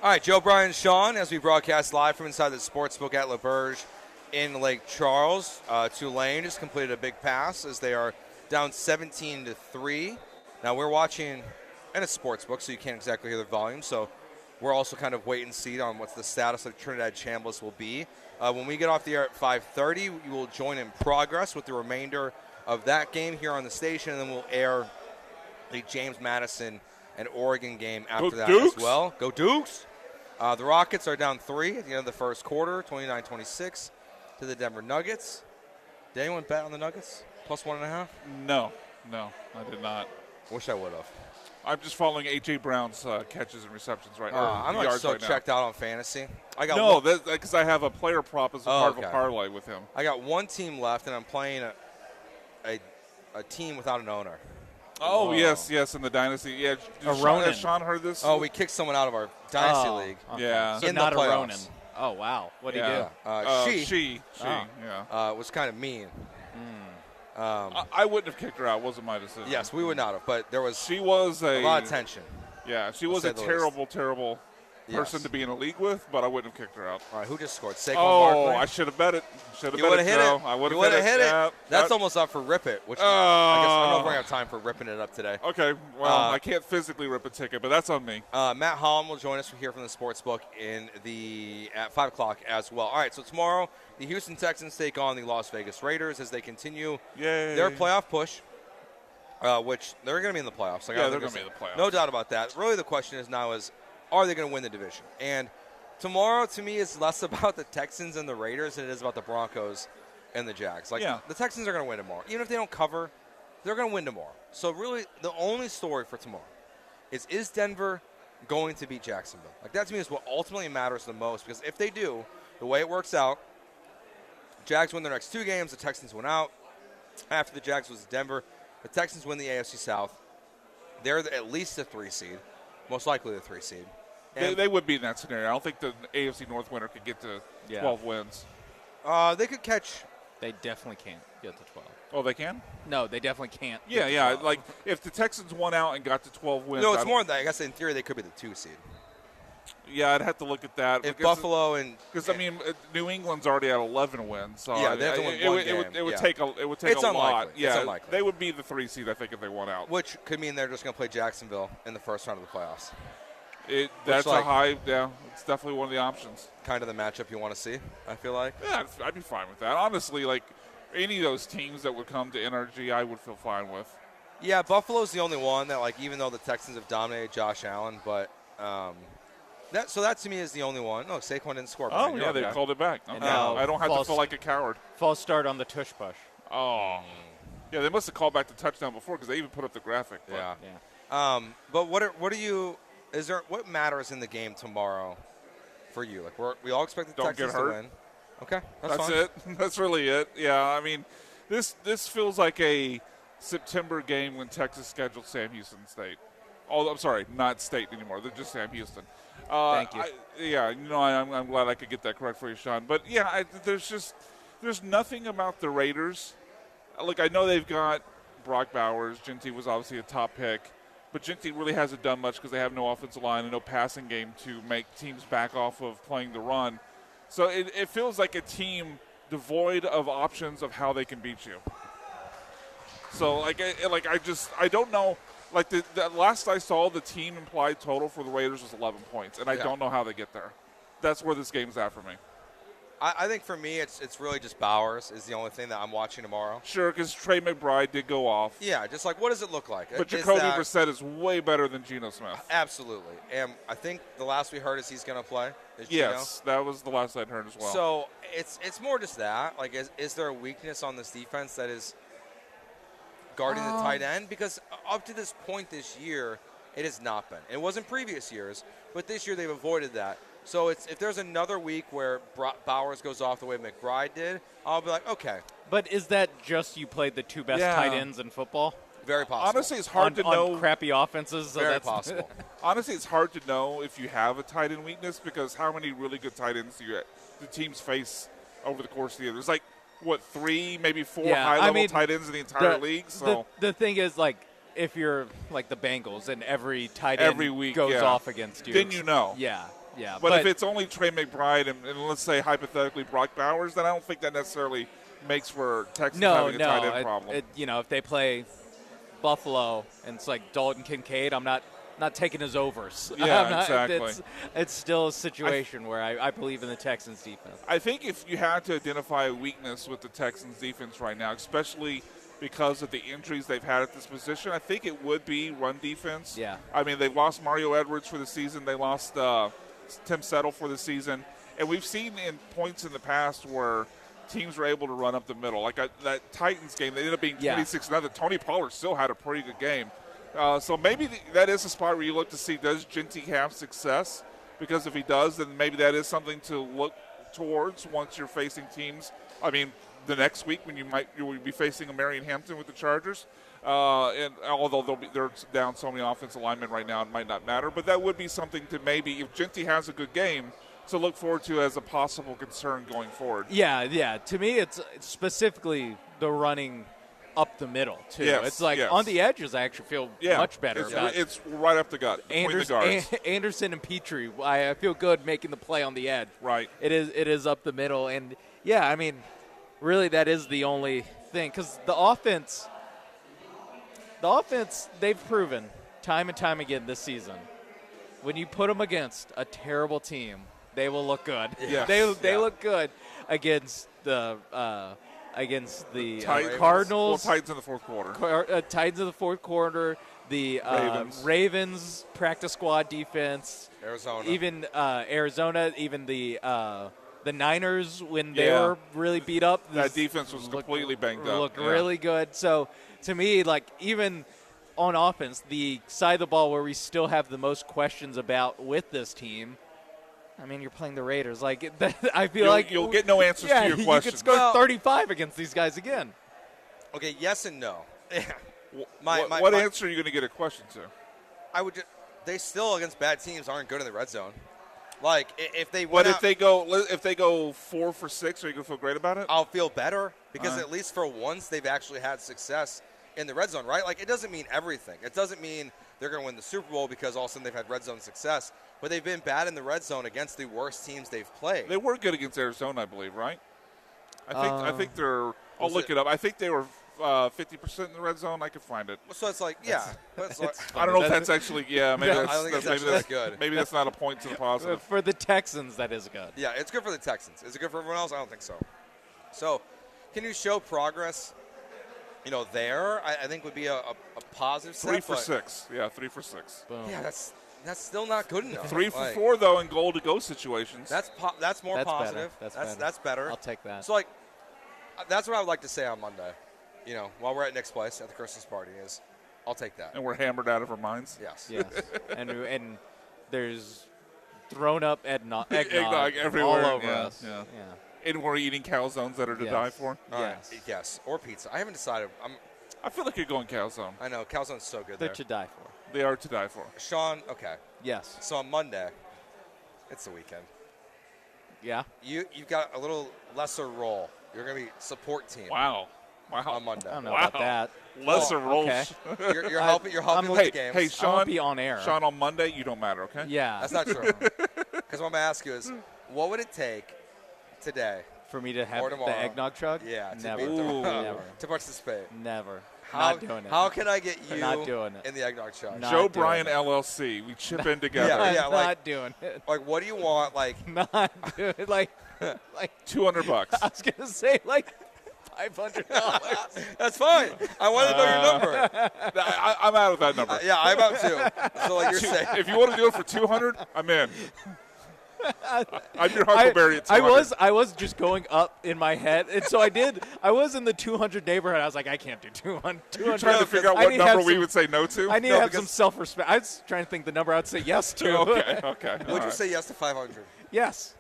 All right, Joe, Brian, Sean, as we broadcast live from inside the sportsbook at LaBerge in Lake Charles. Tulane just completed a big pass as they are down 17-3. Now we're watching in a sports book, so you can't exactly hear the volume. So we're also kind of wait and see on what the status of Trinidad Chambliss will be. When we get off the air at 5:30, you will join in progress with the remainder of that game here on the station, and then we'll air the James Madison and Oregon game after that as well. Go Dukes! The Rockets are down 3 at the end of the first quarter, 29-26 to the Denver Nuggets. Did anyone bet on the Nuggets? Plus 1.5? No, I did not. Wish I would have. I'm just following A.J. Brown's catches and receptions right now. I'm like so checked out on fantasy. I got no, because I have a player prop as a part of a parlay with him. I got one team left, and I'm playing a team without an owner. Oh, yes, in the Dynasty. Yeah, has Sean heard this? Oh, we kicked someone out of our Dynasty league. Okay. Yeah. So in not the playoffs. a Ronan. Oh, wow. What did he do? She was kind of mean. I wouldn't have kicked her out. It wasn't my decision. Yes, we would not have, but there was a lot of tension. Yeah, she was a terrible person to be in a league with, but I wouldn't have kicked her out. All right, who just scored? Saquon Barkley? I should have bet it. You would have hit it. I would have hit it. Yeah, That's almost up for Rip It, which I guess I don't know if we're going to have time for ripping it up today. Okay, well, I can't physically rip a ticket, but that's on me. Matt Holland will join us here from the Sportsbook at 5 o'clock as well. All right, so tomorrow the Houston Texans take on the Las Vegas Raiders as they continue their playoff push, which they're going to be in the playoffs. They're going to be in the playoffs. No doubt about that. Really the question is now are they going to win the division? And tomorrow, to me, is less about the Texans and the Raiders than it is about the Broncos and the Jags. The Texans are going to win tomorrow. Even if they don't cover, they're going to win tomorrow. So really, the only story for tomorrow is Denver going to beat Jacksonville? That to me is what ultimately matters the most, because if they do, the way it works out, Jags win their next 2 games, the Texans win out. After the Jags was Denver, the Texans win the AFC South. They're at least the 3 seed, most likely the 3 seed. They would be in that scenario. I don't think the AFC North winner could get to 12 wins. They could catch. They definitely can't get to 12. Oh, they can? No, they definitely can't. Yeah. Like, if the Texans won out and got to 12 wins. No, it's more than that. I guess in theory they could be the 2 seed. Yeah, I'd have to look at that. If Buffalo and – because, New England's already at 11 wins. So they have to win one game. It would take a unlikely. lot. Yeah, it's unlikely. They would be the 3 seed, I think, if they won out. Which could mean they're just going to play Jacksonville in the first round of the playoffs. That's a high – yeah, it's definitely one of the options. Kind of the matchup you want to see, I feel like. Yeah, I'd be fine with that. Honestly, any of those teams that would come to NRG, I would feel fine with. Yeah, Buffalo's the only one that, even though the Texans have dominated Josh Allen, but that to me is the only one. No, Saquon didn't score. Oh, yeah, they called it back. Okay. Now I don't have to feel like a coward. False start on the tush push. Oh. Yeah, they must have called back the touchdown before because they even put up the graphic. But. Yeah. But what matters in the game tomorrow for you? We all expect the Texans to win. Okay, that's fine. It. That's really it. Yeah, this feels like a September game when Texas scheduled Sam Houston State. Oh, I'm sorry, not State anymore. They're just Sam Houston. Thank you. I'm glad I could get that correct for you, Sean. But yeah, there's nothing about the Raiders. Look, I know they've got Brock Bowers. Genty was obviously a top pick, but Genty really hasn't done much because they have no offensive line and no passing game to make teams back off of playing the run. So it feels like a team devoid of options of how they can beat you. So I don't know. The last I saw, the team implied total for the Raiders was 11 points, and I don't know how they get there. That's where this game's at for me. I think for me, it's really just Bowers is the only thing that I'm watching tomorrow. Sure, because Trey McBride did go off. Yeah, just what does it look like? But Jacoby Brissett is way better than Geno Smith. Absolutely. And I think the last we heard is he's going to play. Yes, that was the last I'd heard as well. So it's more just that. Is there a weakness on this defense that is guarding the tight end? Because up to this point this year, it has not been. It wasn't previous years, but this year they've avoided that. So if there's another week where Bowers goes off the way McBride did, I'll be like, okay. But is that just you played the 2 best tight ends in football? Very possible. Honestly, it's hard to on know. crappy offenses. So Very that's possible. Honestly, it's hard to know if you have a tight end weakness because how many really good tight ends do the teams face over the course of the year? There's like, what, 3, maybe 4 high-level tight ends in the entire league? So the thing is, like, if you're like the Bengals and every tight end every week goes off against you, then you know. Yeah, yeah. But if it's only Trey McBride and let's say hypothetically Brock Bowers, then I don't think that necessarily makes for Texans having a tight end problem. If they play Buffalo and it's like Dalton Kincaid, I'm not taking his overs. Yeah, exactly. It's still a situation where I believe in the Texans defense. I think if you had to identify a weakness with the Texans defense right now, especially because of the injuries they've had at this position, I think it would be run defense. Yeah. I mean, they've lost Mario Edwards for the season. They lost Tim Settle for the season. And we've seen in points in the past where teams were able to run up the middle. Like that Titans game, they ended up being 26-0. Tony Pollard still had a pretty good game. So maybe that is a spot where you look to see, does Genty have success? Because if he does, then maybe that is something to look towards once you're facing teams. I mean, the next week when you will be facing a Marion Hampton with the Chargers. And although they're down so many offensive linemen right now, it might not matter. But that would be something to maybe, if Genty has a good game, to look forward to as a possible concern going forward. Yeah. To me, it's specifically the running up the middle, too. Yes, it's like on the edges, I actually feel much better. It's right up the gut, between the guards. Anderson and Petrie, I feel good making the play on the edge. Right. It is up the middle. And, yeah, I mean, really that is the only thing. Because the offense, they've proven time and time again this season, when you put them against a terrible team, they will look good. Yes. They look good against the Titans. Cardinals. Well, Titans in the fourth quarter. Titans in the fourth quarter. The Ravens practice squad defense. Arizona. Even Arizona. Even the Niners when they were really beat up. That defense was completely banged up. Looked really good. So to me, like even on offense, the side of the ball where we still have the most questions about with this team. I mean, you're playing the Raiders. Like I feel like you'll get no answers to your questions. You could score 35 against these guys again. Okay, yes and no. What answer are you going to get a question to? They still against bad teams aren't good in the red zone. Like if they go 4 for 6, are you going to feel great about it? I'll feel better because at least for once they've actually had success in the red zone, right? Like it doesn't mean everything. It doesn't mean they're going to win the Super Bowl because all of a sudden they've had red zone success. But they've been bad in the red zone against the worst teams they've played. They were good against Arizona, I believe, right? I think they're. I'll look it up. I think they were 50% in the red zone. I could find it. So it's like, I don't know if that's actually. Yeah, maybe that's good. Maybe that's not a point to the positive. For the Texans, that is good. Yeah, it's good for the Texans. Is it good for everyone else? I don't think so. So, can you show progress? There I think would be a positive. 3 for 6. Yeah, 3 for 6. Boom. Yeah, that's still not good enough. 3 for 4 though in goal to go situations. That's more positive. Better. That's better. I'll take that. So that's what I would like to say on Monday. While we're at Nick's place at the Christmas party is, I'll take that. And we're hammered out of our minds. Yes. and there's thrown up eggnog everywhere all over us. Yeah. And we're eating calzones that are to die for. Yes. Or pizza. I haven't decided. I feel like you're going calzone. I know calzone's so good. They're to die for. They are to die for. Sean, okay. Yes. So on Monday, it's the weekend. Yeah. You've got a little lesser role. You're going to be support team. Wow. On Monday. I don't know about that. Lesser roles. Okay. You're helping with the games. Hey, Sean. I won't be on air. Sean, on Monday, you don't matter, okay? Yeah. That's not true. Because what I'm going to ask you is, what would it take today for me to have tomorrow, the eggnog truck? Yeah. Never. Never. To participate. Never. Not doing it. How can I get you not doing it. in the eggnog truck? Joe Bryan LLC. We chip in together. Yeah, not doing it. Like, what do you want? Like, not doing it. Like $200. I was gonna say like $500. That's fine. I want to know your number. I'm out of that number. Yeah, I'm out too. So like you're saying, if you want to do it for $200, I'm in. I'm your Huckleberry at 200. I was just going up in my head, and so I did. I was in the 200 neighborhood. I was like, I can't do 200. You're trying to figure out what number we would say no to? I need to have some self-respect. I was trying to think the number I'd say yes to. Okay. Would you say yes to 500? Yes.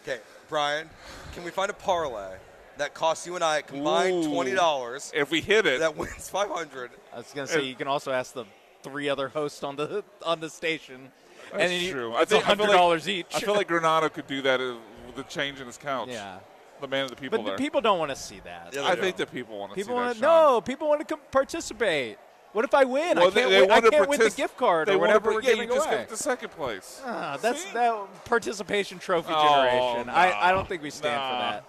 Okay, Brian, can we find a parlay that costs you and I combined Ooh. $20. If we hit it, That wins $500. I was gonna say you can also ask the 3 other hosts on the station. that's and then true. It's I feel like- $100 each. I feel like Granado could do that with the change in his couch. yeah, The man of the people but there. the people don't want to see that. Yeah, I they think do. that people want to see People that, want Sean. people want to participate. What if I win? Well, I can't they win. I want to can't win the partic- gift card they or want whatever to, we're yeah, giving you just away. get the second place. That's See? that participation trophy Oh, generation. no. I don't think we stand for Nah. that.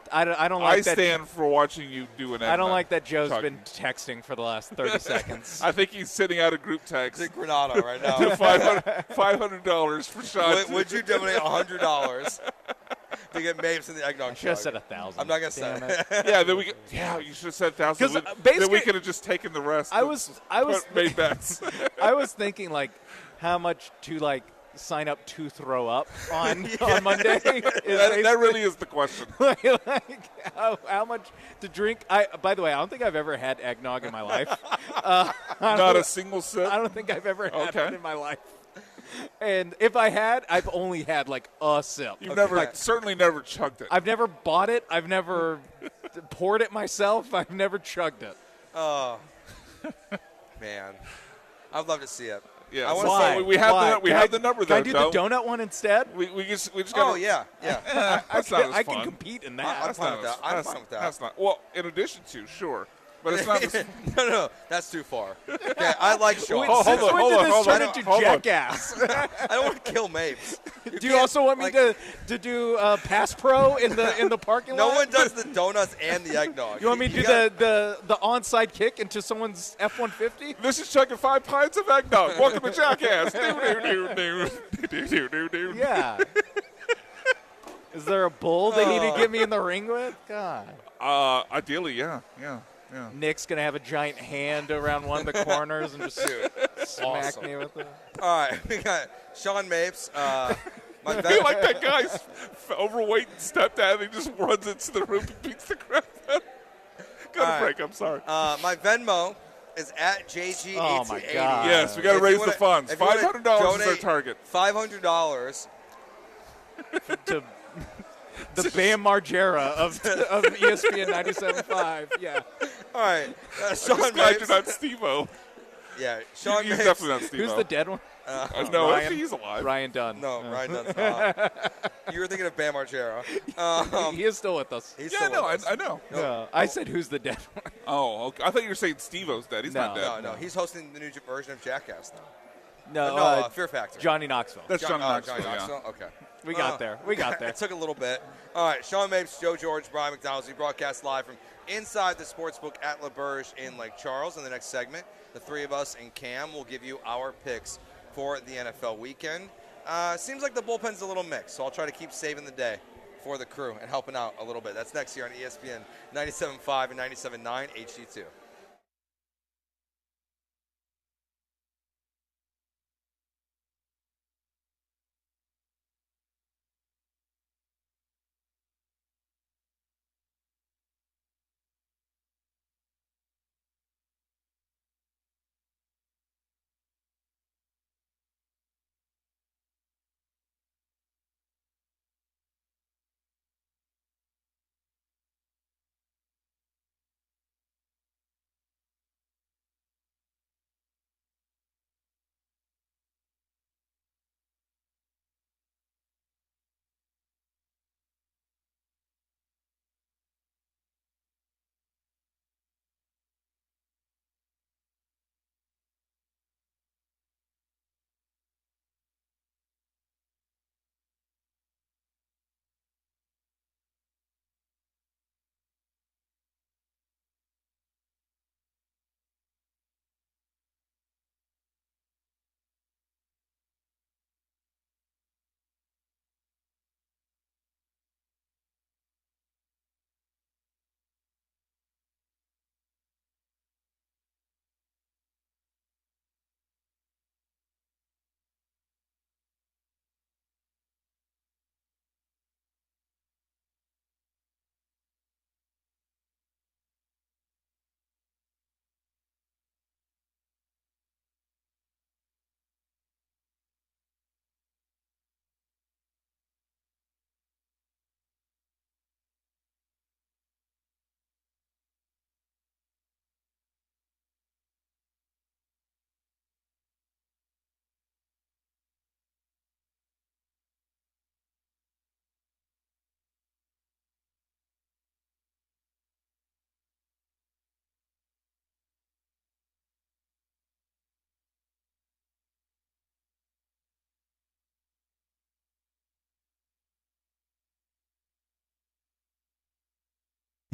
I don't like I that. stand for watching you do an I don't eggnog like that Joe's chugging. been texting for the last 30 seconds. I think he's sitting out a group text. It's Granado right now. $500 for Sean. Would you donate $100 to get Mapes in the eggnog Should have chug? said 1,000. I'm not going to say Damn it. it. Yeah, then we. Yeah, you should have said 1,000. 'Cause, Then we basically- could have just taken the rest. I and was made bets. I was thinking like how much to like sign up to throw up on on Monday. that really is the question. like how much to drink. By the way, I don't think I've ever had eggnog in my life. Not a single sip. I don't think I've ever had Okay. it in my life. And if I had, I've only had like a sip. You've certainly never chugged it. I've never bought it. I've never poured it myself. I've never chugged it. Oh, man. I'd love to see it. Yeah, I wanna Why? so we have Why? the we Can have I- the number Can I there, do Joe. the donut one instead? We just Oh, gotta, yeah. That's not as I fun. can compete in I'm that. fine with that. I'm fine with that. That's not. Well, in addition to, sure, but it's not. As, no, that's too far. Okay, I like Sean. Wait, hold since on, when hold did on, this hold turn on, into hold on. Jackass? I don't want to kill Mapes. Do you also want me to do Pass Pro in the parking No lot? one does the donuts and the eggnog. You want me to do got- the onside kick into someone's F-150? this is chugging 5 pints of eggnog. Welcome to Jackass. Do. Yeah. Is there a bull they need to get me in the ring with? God. Ideally, yeah. Nick's going to have a giant hand around one of the corners and just smack awesome. me with it. All right, we got Sean Mapes. My I vet- like that guy's overweight stepdad. He just runs into the room and beats the crap out of him. Go to All right. break. I'm sorry. my Venmo is at JG1880. Oh, my God. Yes, we got to If you raise wanna- the funds. if you wanna $500 is our donate target. $500. To the Bam Margera of E ESPN 97.5. Yeah. All right, Sean Just glad you're Mapes. not Steve-O. Yeah, Sean He's Mapes. definitely not Steve-O. Who's the dead one? No, Ryan- he's alive. Ryan Dunn. No, Ryan Dunn's not. You were thinking of Bam Margera. He is still with us. He's Yeah, still no, with us. I know. No, I said who's the dead one. Oh, okay. I thought you were saying Steve-O's dead. He's not dead. No, he's hosting the new version of Jackass now. No, Fear Factor. Johnny Knoxville. That's Johnny Knoxville, Johnny yeah. Knoxville? Okay. We got there. We got there. It took a little bit. All right, Sean Mapes, Joe George, Brian McDonald. We broadcast live from inside the sportsbook at LaBerge in Lake Charles. In the next segment, the three of us and Cam will give you our picks for the NFL weekend. Seems like the bullpen's a little mixed, so I'll try to keep saving the day for the crew and helping out a little bit. That's next year on ESPN 97.5 and 97.9 HD2.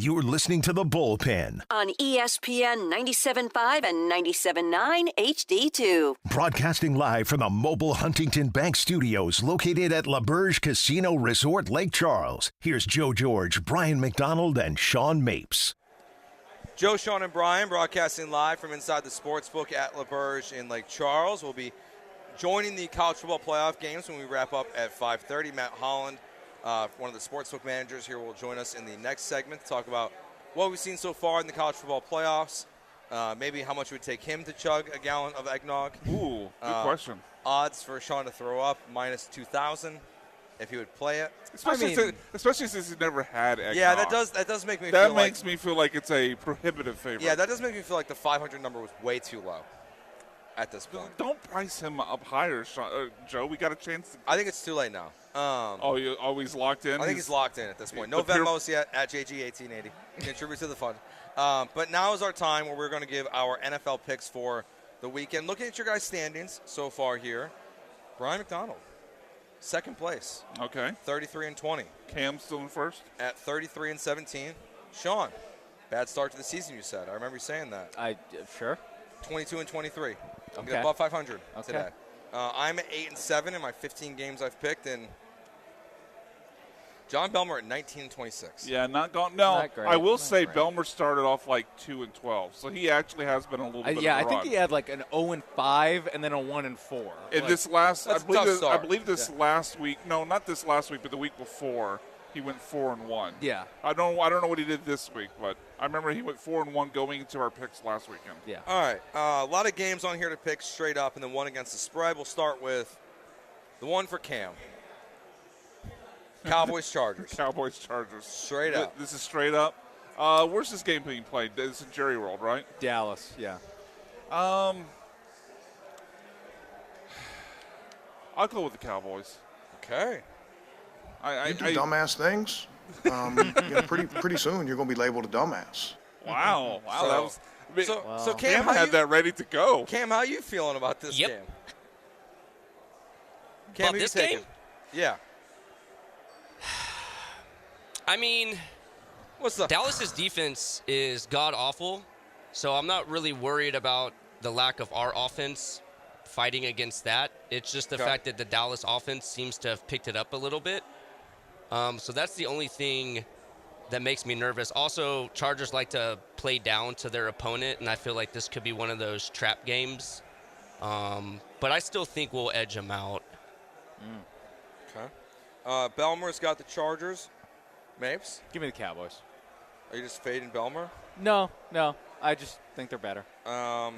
You're listening to The Bullpen, On ESPN 97.5 and 97.9 HD2. broadcasting live from the mobile Huntington Bank Studios located at LaBerge Casino Resort, Lake Charles. Here's Joe George, Brian McDonald, and Sean Mapes. Joe, Sean, and Brian broadcasting live from inside the sportsbook at LaBerge in Lake Charles. We'll be joining the college football playoff games when we wrap up at 5:30. Matt Holland, one of the sportsbook managers here, will join us in the next segment to talk about what we've seen so far in the college football playoffs, maybe how much it would take him to chug a gallon of eggnog. Ooh, good question. Odds for Sean to throw up, minus 2,000 if he would play it. Especially since he's never had eggnog. Yeah, that does make me That feel makes me feel like it's a prohibitive favorite. Yeah, that does make me feel like the 500 number was way too low at this point. Don't price him up higher, Joe. We got a chance to. I think it's too late now. You always locked in? I think he's locked in at this point. No the pure- Venmos yet at JG1880. Contribute to the fund. But now is our time where we're going to give our NFL picks for the weekend. Looking at your guys' standings so far here, Brian McDonald, second place. Okay. 33-20. Cam still in first? At 33-17. Sean, bad start to the season, you said. I remember you saying that. Sure. 22-23. I'm Okay. above 500 Okay. today. I'm at 8-7 in my 15 games I've picked, and John Belmer at 19-26. Yeah, not gone. No, Not great. I will Not say great. Belmer started off like 2-12, so he actually has been a little bit. Yeah, of a I think run. he had like an 0-5 and then a 1-4. In Like, this last, That's a tough start. I believe this last week. No, not this last week, but the week before, he went 4-1. Yeah. I don't know what he did this week, but I remember he went 4-1 going into our picks last weekend. Yeah. All right, a lot of games on here to pick straight up, and then one against the spread. We'll start with the one for Cam. Cowboys-Chargers. Cowboys-Chargers. Straight up. This is straight up. Where's this game being played? It's in Jerry World, right? Dallas. Yeah. I'll go with the Cowboys. Okay. You do dumbass things. Pretty soon you're going to be labeled a dumbass. Wow. So- That was. So Cam, Cam how had you, that ready to go. Cam, how you feeling about this Yep. game? Cam, About who you this taking? game? Yeah. I mean, What's up? Dallas's defense is god awful, so I'm not really worried about the lack of our offense fighting against that. It's just the Okay. fact that the Dallas offense seems to have picked it up a little bit. So that's the only thing that makes me nervous. Also, Chargers like to play down to their opponent, and I feel like this could be one of those trap games. But I still think we'll edge them out. Okay. Belmer's got the Chargers. Mapes, Give me the Cowboys. are you just fading Belmer? No. I just think they're better. I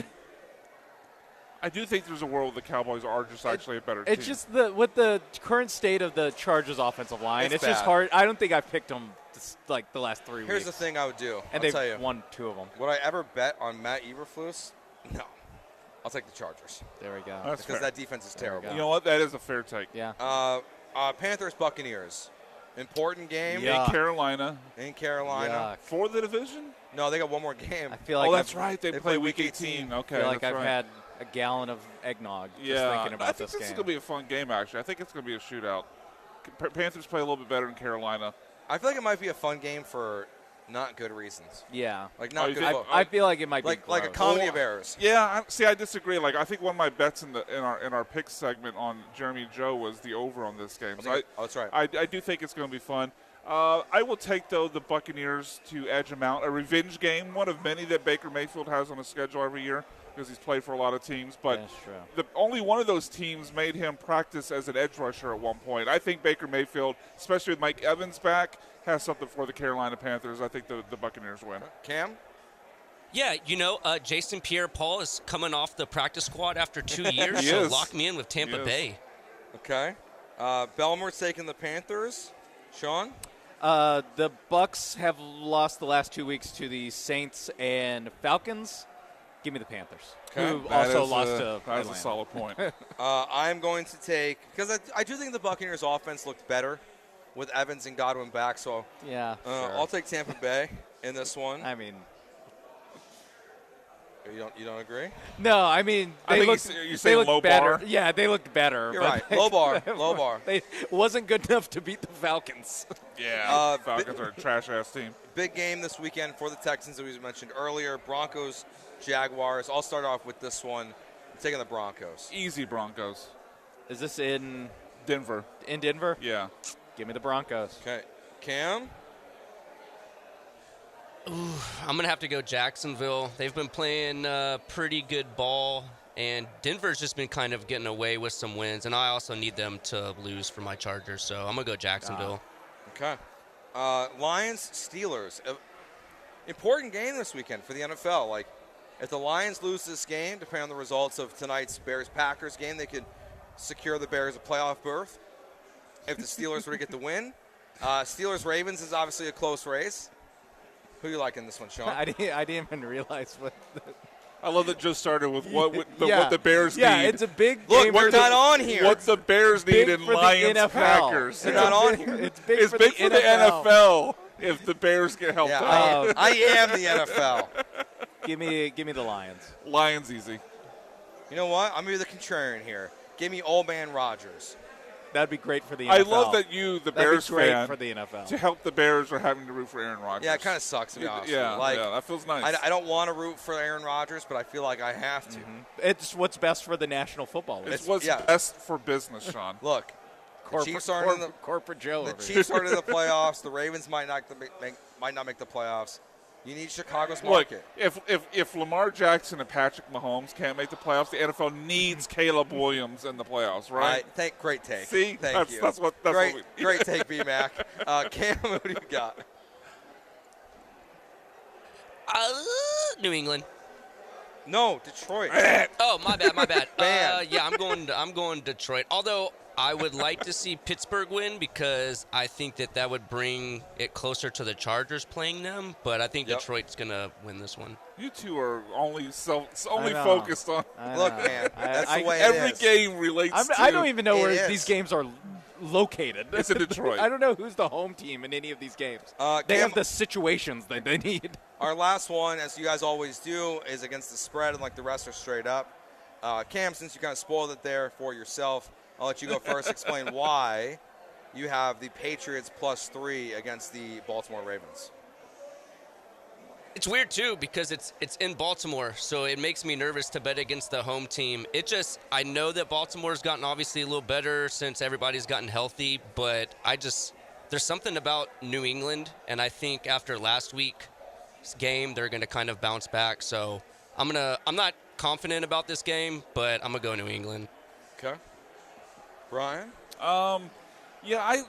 do think there's a world the Cowboys are just actually a better team. It's just with the current state of the Chargers offensive line, It's it's just bad. hard. I don't think I've picked them like the last 3 Here's weeks. the thing I would do. And I'll tell they've you. won 2 of them. Would I ever bet on Matt Eberflus? No. I'll take the Chargers There we go. That's because fair. that defense is There we terrible. go. You know what? That is a fair take. Yeah. Panthers-Buccaneers. Important game Yeah. In Carolina in Carolina. Yuck. for the division. No, they got one more game. I feel like That's I've, right. They play week 18. Okay, I feel like that's I've right. had a gallon of eggnog just Yeah, thinking about I think this is game. going to be a fun game. Actually, I think it's going to be a shootout. Panthers play a little bit better in Carolina. I feel like it might be a fun game for not good reasons. Yeah. Like Oh, not you good. think- fo- I feel like it might like be like a close. comedy of errors. Yeah, I disagree. Like I think one of my bets in our pick segment on Jeremy and Joe was the over on this game. So Oh, that's right. I do think it's going to be fun. I will take though the Buccaneers to edge them out. A revenge game, one of many that Baker Mayfield has on his schedule every year because he's played for a lot of teams. But That's true. only one of those teams made him practice as an edge rusher at one point. I think Baker Mayfield, especially with Mike Evans back, has something for the Carolina Panthers. I think the Buccaneers win. Cam? Yeah, Jason Pierre-Paul is coming off the practice squad after 2 years, He so is. lock me in with Tampa He is. Bay. Okay. Belmer's taking the Panthers. Sean? The Bucks have lost the last 2 weeks to the Saints and Falcons. Give me the Panthers, Okay. who That also is lost a, to That's a Atlanta. solid point. I'm going to take – because I do think the Buccaneers' offense looked better with Evans and Godwin back. So Yeah, sure. I'll take Tampa Bay in this one. I mean, You don't agree? No, I mean I they think looked. you're They saying looked low better. bar? Yeah, they looked better. You're but right. Low bar. Low bar. It wasn't good enough to beat the Falcons. Yeah, Falcons are a trash-ass team. Big game this weekend for the Texans that we mentioned earlier. Broncos, Jaguars. I'll start off with this one. I'm taking the Broncos. Easy Broncos. Is this in Denver. Denver? Yeah. Give me the Broncos. Okay. Cam? I'm going to have to go Jacksonville. They've been playing pretty good ball, and Denver's just been kind of getting away with some wins, and I also need them to lose for my Chargers, so I'm going to go Jacksonville. Okay. Lions, Steelers. Important game this weekend for the NFL. Like, if the Lions lose this game, depending on the results of tonight's Bears-Packers game, they could secure the Bears a playoff berth. If the Steelers were to get the win. Steelers-Ravens is obviously a close race. Who you like in this one, Sean? I didn't even realize what. I love that Joe started with what the Bears need. Yeah, it's a big Look, game. we're not on here. What the Bears need in for the Lions NFL. Packers. They're not on here. It's big, It's for, big the for the NFL if the Bears get helped Yeah, out. I am the NFL. Give me the Lions. Lions easy. You know what? I'm going to be the contrarian here. Give me old man Rodgers. That'd be great for the NFL. I love that you, the That'd Bears be great fan, for the NFL. to help the Bears are having to root for Aaron Rodgers. Yeah, it kind of sucks, to be honest. Yeah, with you. Like, that feels nice. I don't want to root for Aaron Rodgers, but I feel like I have to. It's what's best for the National Football League. It's what's yeah. best for business, Sean. Look, the Chiefs aren't in the corporate Joe. The over here. Chiefs aren't in the playoffs. The Ravens might not make the playoffs. You need Chicago's Look, market. if Lamar Jackson and Patrick Mahomes can't make the playoffs, the NFL needs Caleb Williams in the playoffs, right? Great take. See? Thank you. That's what Great take, B-Mac. Cam, who do you got? New England. No, Detroit. Oh, my bad. Man. Yeah, I'm going Detroit. Although I would like to see Pittsburgh win because I think that would bring it closer to the Chargers playing them. But I think Detroit's gonna win this one. You two are only I know. focused on Look, man, that's the way every it is. game relates to. I don't even know It where is. these games are located. It's in Detroit. I don't know who's the home team in any of these games. They Cam, have the situations that they need. our last one, as you guys always do, is against the spread, and like the rest are straight up. Cam, since you kind of spoiled it there for yourself, I'll let you go first. Explain why you have the Patriots +3 against the Baltimore Ravens. It's weird too because it's in Baltimore, so it makes me nervous to bet against the home team. I know that Baltimore's gotten obviously a little better since everybody's gotten healthy, but there's something about New England, and I think after last week's game they're going to kind of bounce back. So I'm not confident about this game, but I'm gonna go New England. Okay. Brian? Yeah,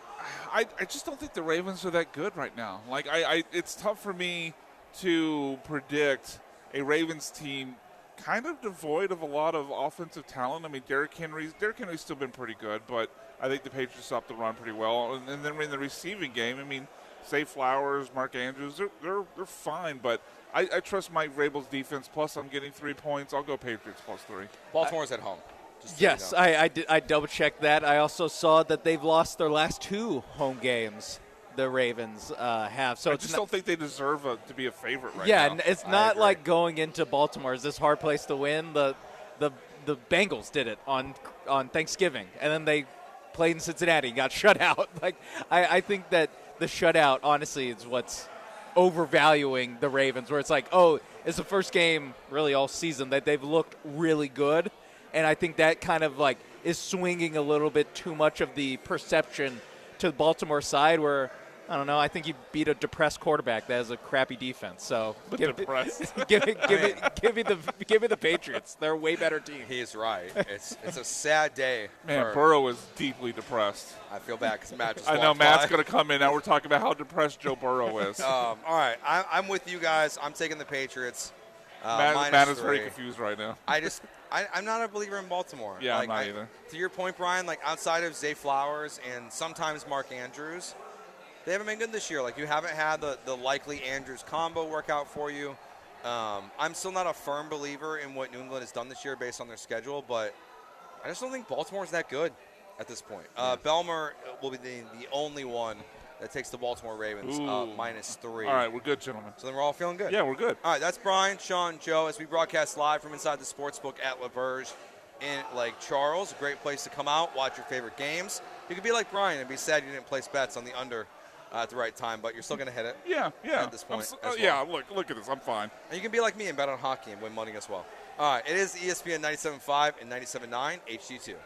I just don't think the Ravens are that good right now. Like, it's tough for me to predict a Ravens team kind of devoid of a lot of offensive talent. I mean, Derrick Henry's still been pretty good, but I think the Patriots stopped the run pretty well. And then in the receiving game, I mean, Zay Flowers, Mark Andrews, they're fine, but I trust Mike Vrabel's defense. Plus, I'm getting 3 points. I'll go Patriots +3. Baltimore's at home. Just so Yes, you know. I double-checked that. I also saw that they've lost their last 2 home games, the Ravens have. So I it's just not, don't think they deserve to be a favorite right yeah, now. and it's I not agree. like going into Baltimore. Is this hard place to win? The Bengals did it on Thanksgiving, and then they played in Cincinnati and got shut out. Like I think that the shutout, honestly, is what's overvaluing the Ravens, where it's like, oh, it's the first game really all season that they've looked really good. And I think that kind of like is swinging a little bit too much of the perception to the Baltimore side where, I don't know, I think you beat a depressed quarterback that has a crappy defense. So give me the Patriots. They're a way better team. He's right. It's a sad day. Man, for, Burrow is deeply depressed. I feel bad because Matt just I know walked Matt's by. going to come in. Now we're talking about how depressed Joe Burrow is. All right, I'm with you guys. I'm taking the Patriots. Matt is very -3. confused right now. I'm not a believer in Baltimore. Yeah, I'm not either. To your point, Brian, like outside of Zay Flowers and sometimes Mark Andrews, they haven't been good this year. Like you haven't had the likely Andrews combo work out for you. I'm still not a firm believer in what New England has done this year based on their schedule, but I just don't think Baltimore's that good at this point. Belmer will be the only one That takes the Baltimore Ravens -3. All right, we're good, gentlemen. So then we're all feeling good. Yeah, we're good. All right, that's Brian, Sean, Joe, as we broadcast live from inside the Sportsbook at LaBerge in Lake Charles. A great place to come out, watch your favorite games. You could be like Brian and be sad you didn't place bets on the under at the right time, but you're still going to hit it. Yeah. At this point, Yeah, look at this. I'm fine. And you can be like me and bet on hockey and win money as well. All right, it is ESPN 97.5 and 97.9 HD2.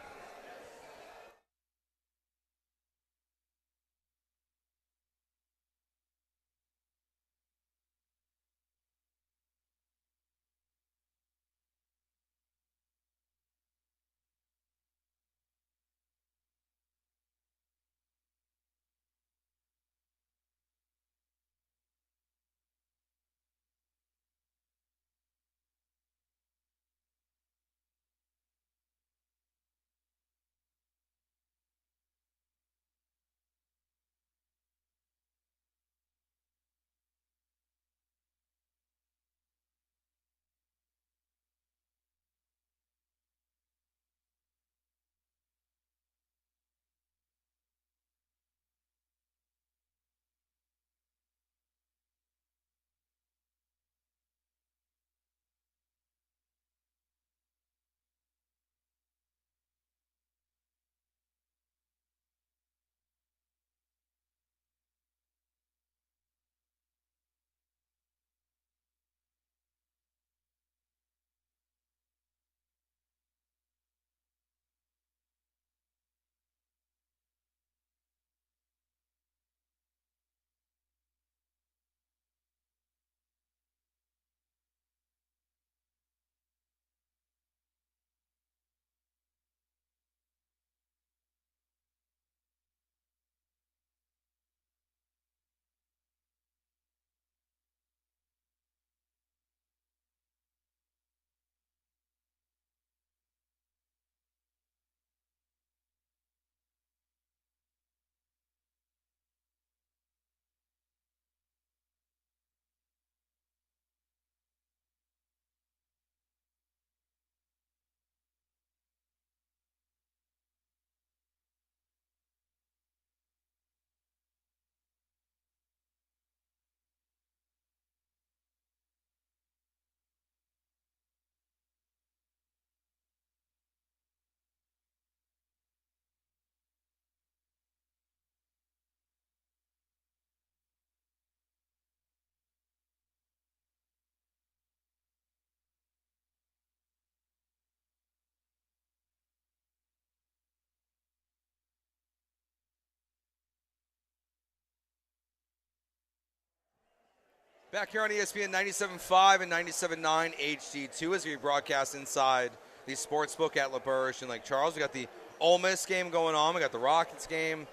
Back here on ESPN 97.5 and 97.9 HD2 as we broadcast inside the Sportsbook at LaBerge in Lake Charles. We got the Ole Miss game going on. We got the Rockets game.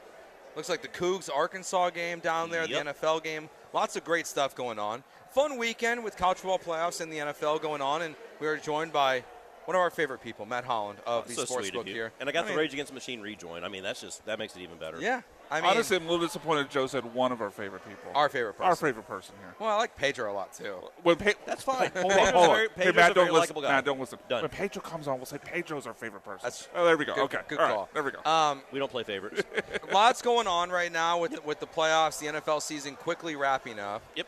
Looks like the Cougs Arkansas game down there, the NFL game. Lots of great stuff going on. Fun weekend with college football playoffs and the NFL going on, and we are joined by one of our favorite people, Matt Holland of the Sportsbook here. And I got the Rage Against the Machine rejoin. I mean, that makes it even better. Yeah. I mean, honestly, I'm a little disappointed Joe said one of our favorite people. Our favorite person. Our favorite person here. Well, I like Pedro a lot, too. That's fine. Hold on. Hey, Matt, don't listen. Guy. Matt, don't listen. Done. When Pedro comes on, we'll say Pedro's our favorite person. Oh, there we go. Good, okay. Good All call. Right, there we go. We don't play favorites. Lots going on right now with the playoffs, the NFL season quickly wrapping up. Yep.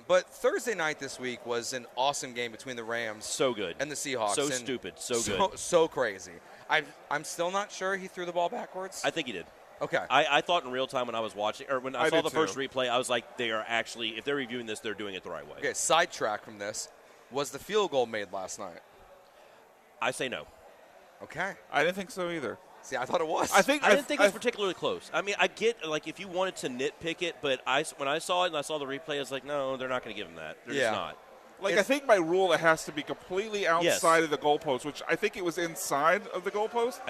But Thursday night this week was an awesome game between the Rams so good and the Seahawks. So stupid. So good. So crazy. I'm still not sure he threw the ball backwards. I think he did. Okay. I thought in real time when I was watching, or when I saw the first too. replay, I was like, they are actually, if they're reviewing this, they're doing it the right way. Okay, sidetrack from this. Was the field goal made last night? I say no. Okay. I didn't think so either. See, I thought it was. I didn't think it was particularly close. I mean, I get, like, if you wanted to nitpick it, but when I saw it and I saw the replay, I was like, no, they're not going to give him that. They're just not. Like, I think by rule it has to be completely outside of the goalpost, which I think it was inside of the goalpost.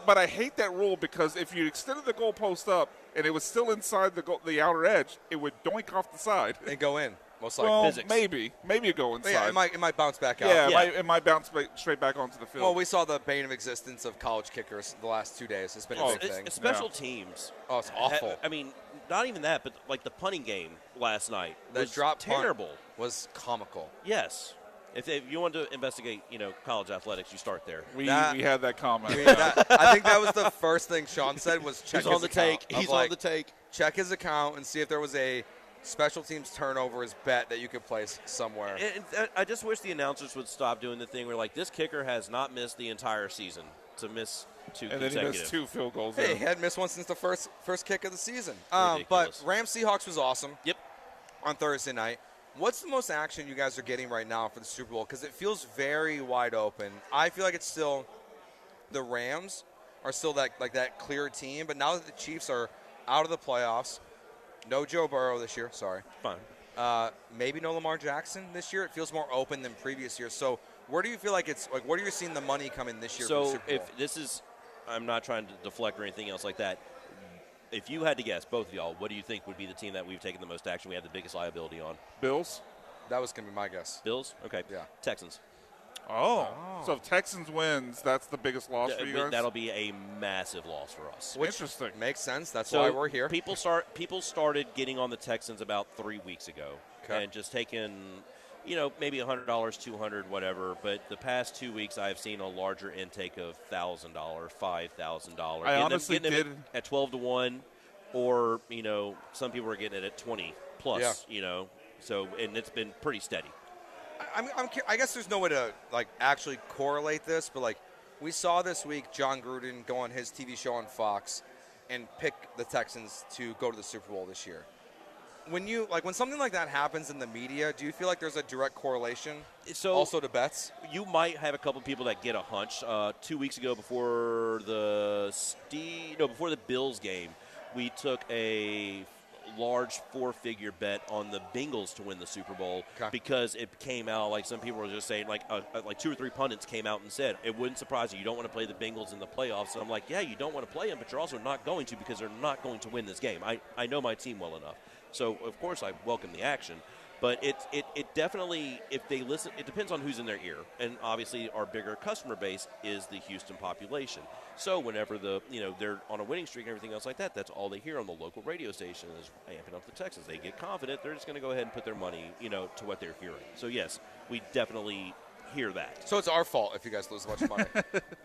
But I hate that rule because if you extended the goalpost up and it was still inside the outer edge, it would doink off the side. And go in, most likely. Well, Physics. maybe you go inside. Yeah, it might bounce back out. Yeah, it might bounce straight back onto the field. Well, we saw the bane of existence of college kickers the last 2 days. It's been a big thing. Special teams. Oh, it's awful. I mean, not even that, but like the punting game last night That was drop terrible. Punt was comical. Yes. If you want to investigate, college athletics, you start there. We had that comment. I think that was the first thing Sean said was check He's his on the account. take. He's on the take. Check his account and see if there was a special teams turnovers bet that you could place somewhere. And I just wish the announcers would stop doing the thing where, like, this kicker has not missed the entire season to miss 2 and consecutive. then he missed 2 field goals. Hey, he hadn't missed one since the first kick of the season. Ridiculous. But Rams-Seahawks was awesome. Yep. On Thursday night. What's the most action you guys are getting right now for the Super Bowl? Because it feels very wide open. I feel like it's still the Rams are still that clear team. But now that the Chiefs are out of the playoffs, no Joe Burrow this year. Sorry. Fine. Maybe no Lamar Jackson this year. It feels more open than previous years. So where do you feel like it's like? Where are you seeing the money come in this year? So for the Super Bowl? if this is, I'm not trying to deflect or anything else like that. If you had to guess, both of y'all, what do you think would be the team that we've taken the most action, we have the biggest liability on? Bills? That was going to be my guess. Bills? Okay. Yeah. Texans. Oh. So if Texans wins, that's the biggest loss for you guys? That'll be a massive loss for us. Interesting. Makes sense. That's So why we're here. People started getting on the Texans about 3 weeks ago and just taking, maybe $100, $200, whatever. But the past 2 weeks, I've seen a larger intake of $1,000, $5,000. I honestly did at 12-1, or some people are getting it at 20 plus. So and it's been pretty steady. I guess there's no way to actually correlate this, but we saw this week John Gruden go on his TV show on Fox and pick the Texans to go to the Super Bowl this year. When when something like that happens in the media, do you feel like there's a direct correlation also to bets? You might have a couple people that get a hunch. 2 weeks ago, before the Bills game, we took a large 4-figure bet on the Bengals to win the Super Bowl because it came out like some people were just saying like 2 or 3 pundits came out and said it wouldn't surprise you don't want to play the Bengals in the playoffs. And I'm like, yeah, you don't want to play them, but you're also not going to because they're not going to win this game. I know my team well enough. So, of course, I welcome the action. But it definitely, if they listen, it depends on who's in their ear. And obviously our bigger customer base is the Houston population. So whenever they're on a winning streak and everything else like that, that's all they hear on the local radio station is amping up the Texans. They get confident. They're just going to go ahead and put their money, to what they're hearing. So, yes, we definitely hear that. So it's our fault if you guys lose a bunch of money.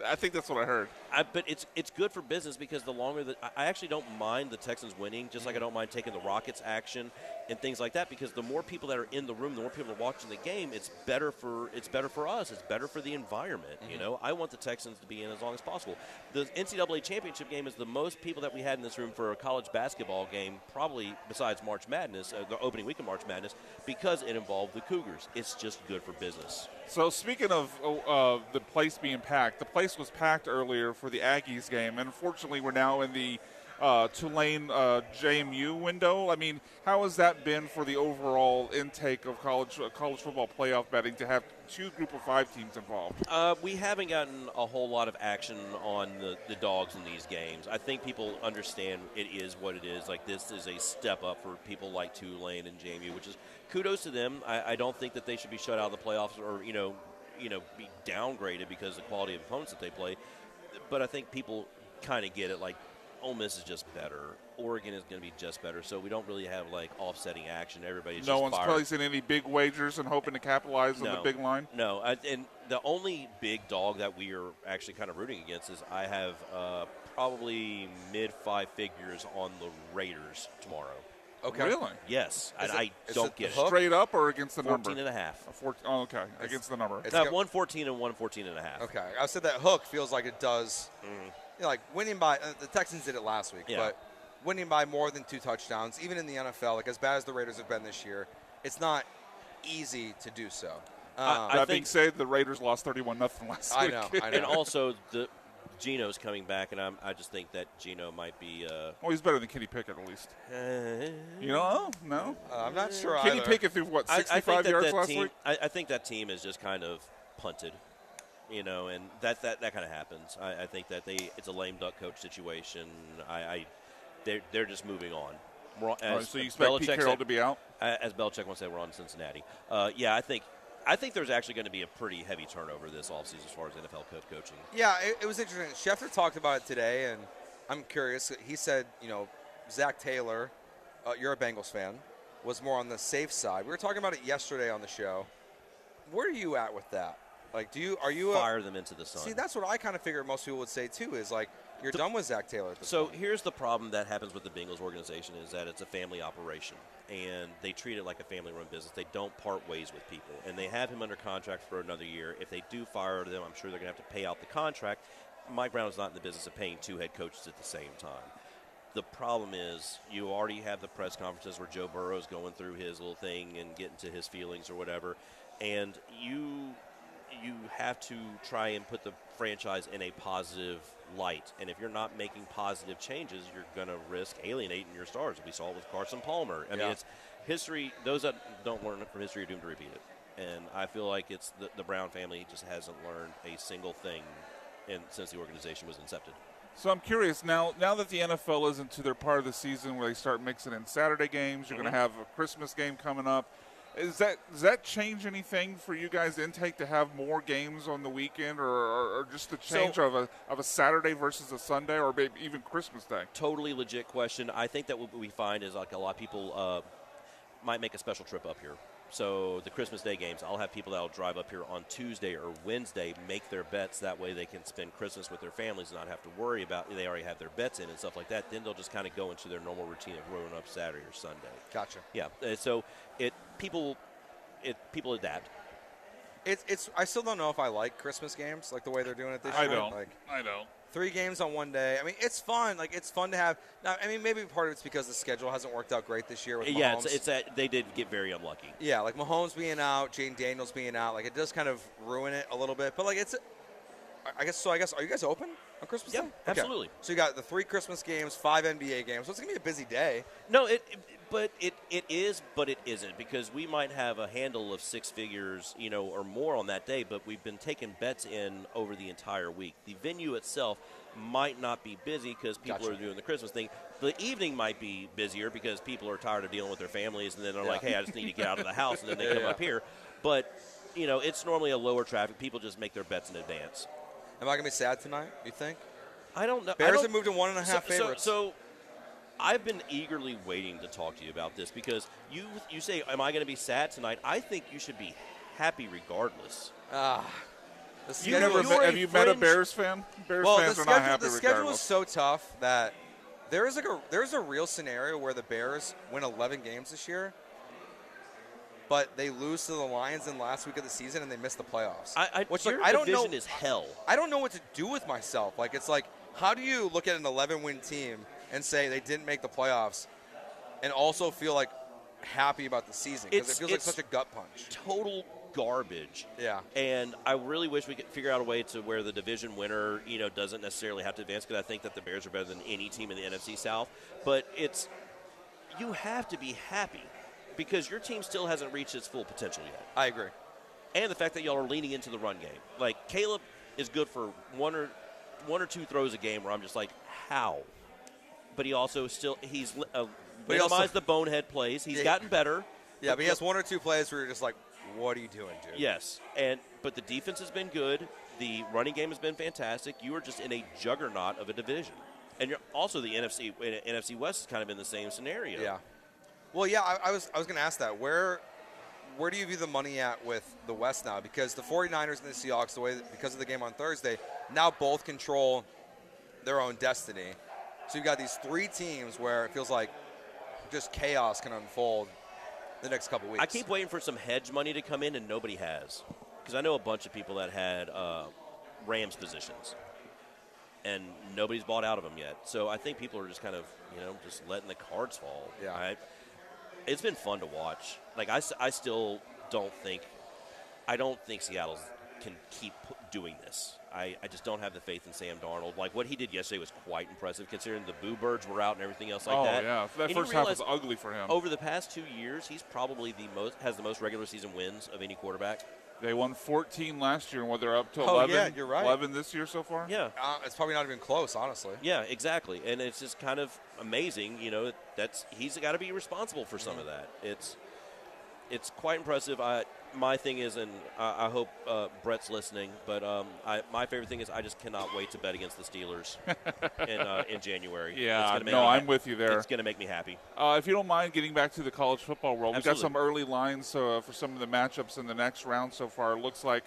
I think that's what I heard. But it's good for business because the longer that I actually don't mind the Texans winning, just like I don't mind taking the Rockets action and things like that, because the more people that are in the room, the more people are watching the game, it's better for us. It's better for the environment. I want the Texans to be in as long as possible. The NCAA championship game is the most people that we had in this room for a college basketball game, probably besides March Madness, the opening week of March Madness, because it involved the Cougars. It's just good for business. So speaking of the place being packed, the place was packed earlier for the Aggies game, and unfortunately we're now in the Tulane JMU window. I mean, how has that been for the overall intake of college football playoff betting to have 2 Group of 5 teams involved? We haven't gotten a whole lot of action on the dogs in these games. I think people understand it is what it is. Like, this is a step up for people like Tulane and JMU, which is kudos to them. I don't think that they should be shut out of the playoffs or be downgraded because of the quality of opponents that they play. But I think people kind of get it. Like, Ole Miss is just better. Oregon is going to be just better. So we don't really have offsetting action. Everybody's no just one's fired. placing any big wagers and hoping to capitalize on the big line. No, and the only big dog that we are actually kind of rooting against is I have probably mid-5 figures on the Raiders tomorrow. Okay. Really? Yes, and I don't get hook? Straight up or against the 14 number? and a half. Okay, against the number. It's I have got- 114 and 114 and a half. Okay. I said that hook feels like it does. Winning by the Texans did it last week, Yeah. but winning by more than 2 touchdowns, even in the NFL, as bad as the Raiders have been this year, it's not easy to do so. That being said, the Raiders lost 31-0 last I week. know. And also, Geno's coming back, and I just think that Geno might be. Well, he's better than Kenny Pickett at least. You know? No? I'm not sure Kenny either. Pickett threw, 65 I think yards that last team, week? I think that team is just kind of punted. And that kind of happens. I think that it's a lame duck coach situation. They're just moving on. So you expect Pete Carroll to be out? As Belichick once said, we're on Cincinnati. Yeah, I think there's actually going to be a pretty heavy turnover this offseason as far as NFL coaching. Yeah, it was interesting. Schefter talked about it today, and I'm curious. He said, Zach Taylor, you're a Bengals fan, was more on the safe side. We were talking about it yesterday on the show. where are you at with that? Like, are you fire them into the sun? See, that's what I kind of figured most people would say too. Is like you're done with Zach Taylor. At this point. Here's the problem that happens with the Bengals organization is that it's a family operation, and they treat it like a family-run business. They don't part ways with people, and they have him under contract for another year. If they do fire them, I'm sure they're going to have to pay out the contract. Mike Brown is not in the business of paying 2 head coaches at the same time. The problem is you already have the press conferences where Joe Burrow is going through his little thing and getting to his feelings or whatever, and you have to try and put the franchise in a positive light. And if you're not making positive changes, you're going to risk alienating your stars. We saw it with Carson Palmer. I mean, it's history. Those that don't learn from history are doomed to repeat it. And I feel like it's the Brown family just hasn't learned a single thing since the organization was incepted. So I'm curious, now that the NFL is into their part of the season where they start mixing in Saturday games, you're going to have a Christmas game coming up. Does that change anything for you guys' intake to have more games on the weekend, or just the change of a Saturday versus a Sunday, or maybe even Christmas Day? Totally legit question. I think that what we find is like a lot of people might make a special trip up here. So the Christmas Day games, I'll have people that will drive up here on Tuesday or Wednesday, make their bets. That way they can spend Christmas with their families and not have to worry about they already have their bets in and stuff like that. Then they'll just kind of go into their normal routine of growing up Saturday or Sunday. Gotcha. Yeah. So people adapt. I still don't know if I like Christmas games like the way they're doing it this year. I don't. 3 games on one day. I mean, it's fun. Like, it's fun to have. Now, I mean, maybe part of it's because the schedule hasn't worked out great this year with Mahomes. Yeah, it's that they did get very unlucky. Yeah, like Mahomes being out, Jaden Daniels being out, like it does kind of ruin it a little bit. But like I guess are you guys open on Christmas Day? Yeah, absolutely. So you got the 3 Christmas games, 5 NBA games. So it's gonna be a busy day. No, but it is, but it isn't, because we might have a handle of 6 figures, or more on that day, but we've been taking bets in over the entire week. The venue itself might not be busy because people are doing the Christmas thing. The evening might be busier because people are tired of dealing with their families, and then they're like, hey, I just need to get out of the house, and then they come up here. But, it's normally a lower traffic. People just make their bets in advance. Am I going to be sad tonight, you think? I don't know. Bears have moved to 1.5 favorites. So I've been eagerly waiting to talk to you about this because you say, am I going to be sad tonight? I think you should be happy regardless. Have you met a Bears fan? Bears fans are not happy regardless. The schedule is so tough that there's a real scenario where the Bears win 11 games this year, but they lose to the Lions in the last week of the season and they miss the playoffs. I don't know. Is hell. I don't know what to do with myself. Like, it's like, how do you look at an 11-win team and say they didn't make the playoffs and also feel like happy about the season? Because it feels like such a gut punch. Total garbage. Yeah. And I really wish we could figure out a way to where the division winner, doesn't necessarily have to advance, because I think that the Bears are better than any team in the NFC South. But you have to be happy because your team still hasn't reached its full potential yet. I agree. And the fact that y'all are leaning into the run game. Like, Caleb is good for one or two throws a game where I'm just like, how? But he also he's minimized the bonehead plays. He's gotten better. Yeah, but he has 1 or 2 plays where you're just like, what are you doing, dude? Yes, but the defense has been good. The running game has been fantastic. You are just in a juggernaut of a division. And you're also the NFC West is kind of in the same scenario. Yeah. Well, yeah, I was going to ask that. Where do you view the money at with the West now? Because the 49ers and the Seahawks, because of the game on Thursday, now both control their own destiny. So you've got these 3 teams where it feels like just chaos can unfold the next couple weeks. I keep waiting for some hedge money to come in, and nobody has. Because I know a bunch of people that had Rams positions, and nobody's bought out of them yet. So I think people are just kind of, just letting the cards fall. Yeah. Right? It's been fun to watch. Like, I still don't think Seattle can keep doing this. I just don't have the faith in Sam Darnold. Like, what he did yesterday was quite impressive, considering the Boo Birds were out and everything else like that. Oh, yeah. That first half was ugly for him. Over the past 2 years, he's probably has the most regular season wins of any quarterback. They won 14 last year, and they're up to 11. Yeah, you're right. 11 this year so far? Yeah. It's probably not even close, honestly. Yeah, exactly. And it's just kind of amazing, he's got to be responsible for some of that. it's quite impressive. My thing is, and I hope Brett's listening, but my favorite thing is I just cannot wait to bet against the Steelers in January. Yeah, I'm with you there. It's going to make me happy. If you don't mind getting back to the college football world, we've got Absolutely. some early lines for some of the matchups in the next round so far. It looks like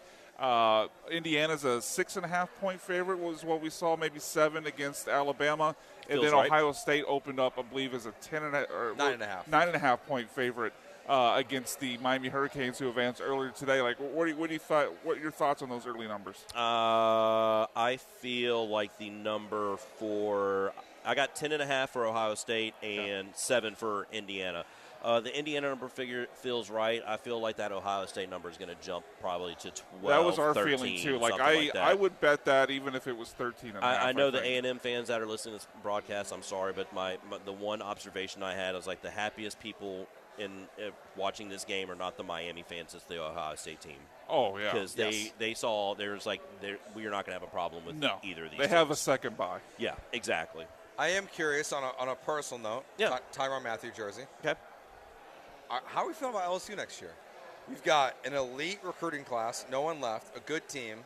Indiana's a 6.5-point favorite was what we saw, maybe 7 against Alabama. And Feels then right. Ohio State opened up, I believe, as a 9.5-point favorite against the Miami Hurricanes, who advanced earlier today. Like, what are your thoughts on those early numbers? I feel like the number I got 10.5 for Ohio State and 7 for Indiana. The Indiana number feels right. I feel like that Ohio State number is going to jump probably to 12, That was our 13, feeling, too. I would bet that even if it was 13.5. I know the A&M fans that are listening to this broadcast, I'm sorry, but the one observation I had was like the happiest people in watching this game are not the Miami fans, it's the Ohio State team. Oh, yeah. Because they saw there's like we are not going to have a problem with either of these They have a teams. second bye. Yeah, exactly. I am curious on a personal note. Yeah. Tyrann Mathieu jersey. Okay. How are we feeling about LSU next year? We've got an elite recruiting class, no one left, a good team,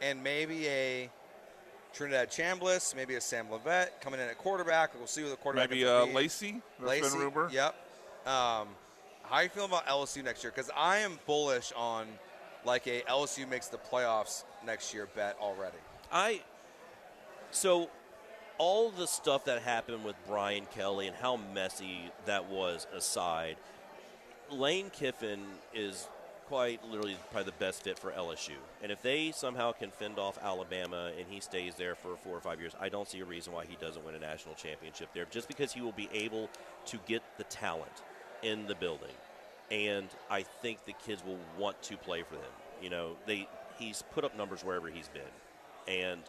and maybe a Trinidad Chambliss, maybe a Sam Levet coming in at quarterback. We'll see who the quarterback Maybe is. Lacey. Lacey, Been rumored. yep. How are you feeling about LSU next year? Because I am bullish on like a LSU makes the playoffs next year bet already. So all the stuff that happened with Brian Kelly and how messy that was aside, Lane Kiffin is quite literally probably the best fit for LSU. And if they somehow can fend off Alabama and he stays there for 4 or 5 years, I don't see a reason why he doesn't win a national championship there, just because he will be able to get the talent in the building. And I think the kids will want to play for them. You know, he's put up numbers wherever he's been. And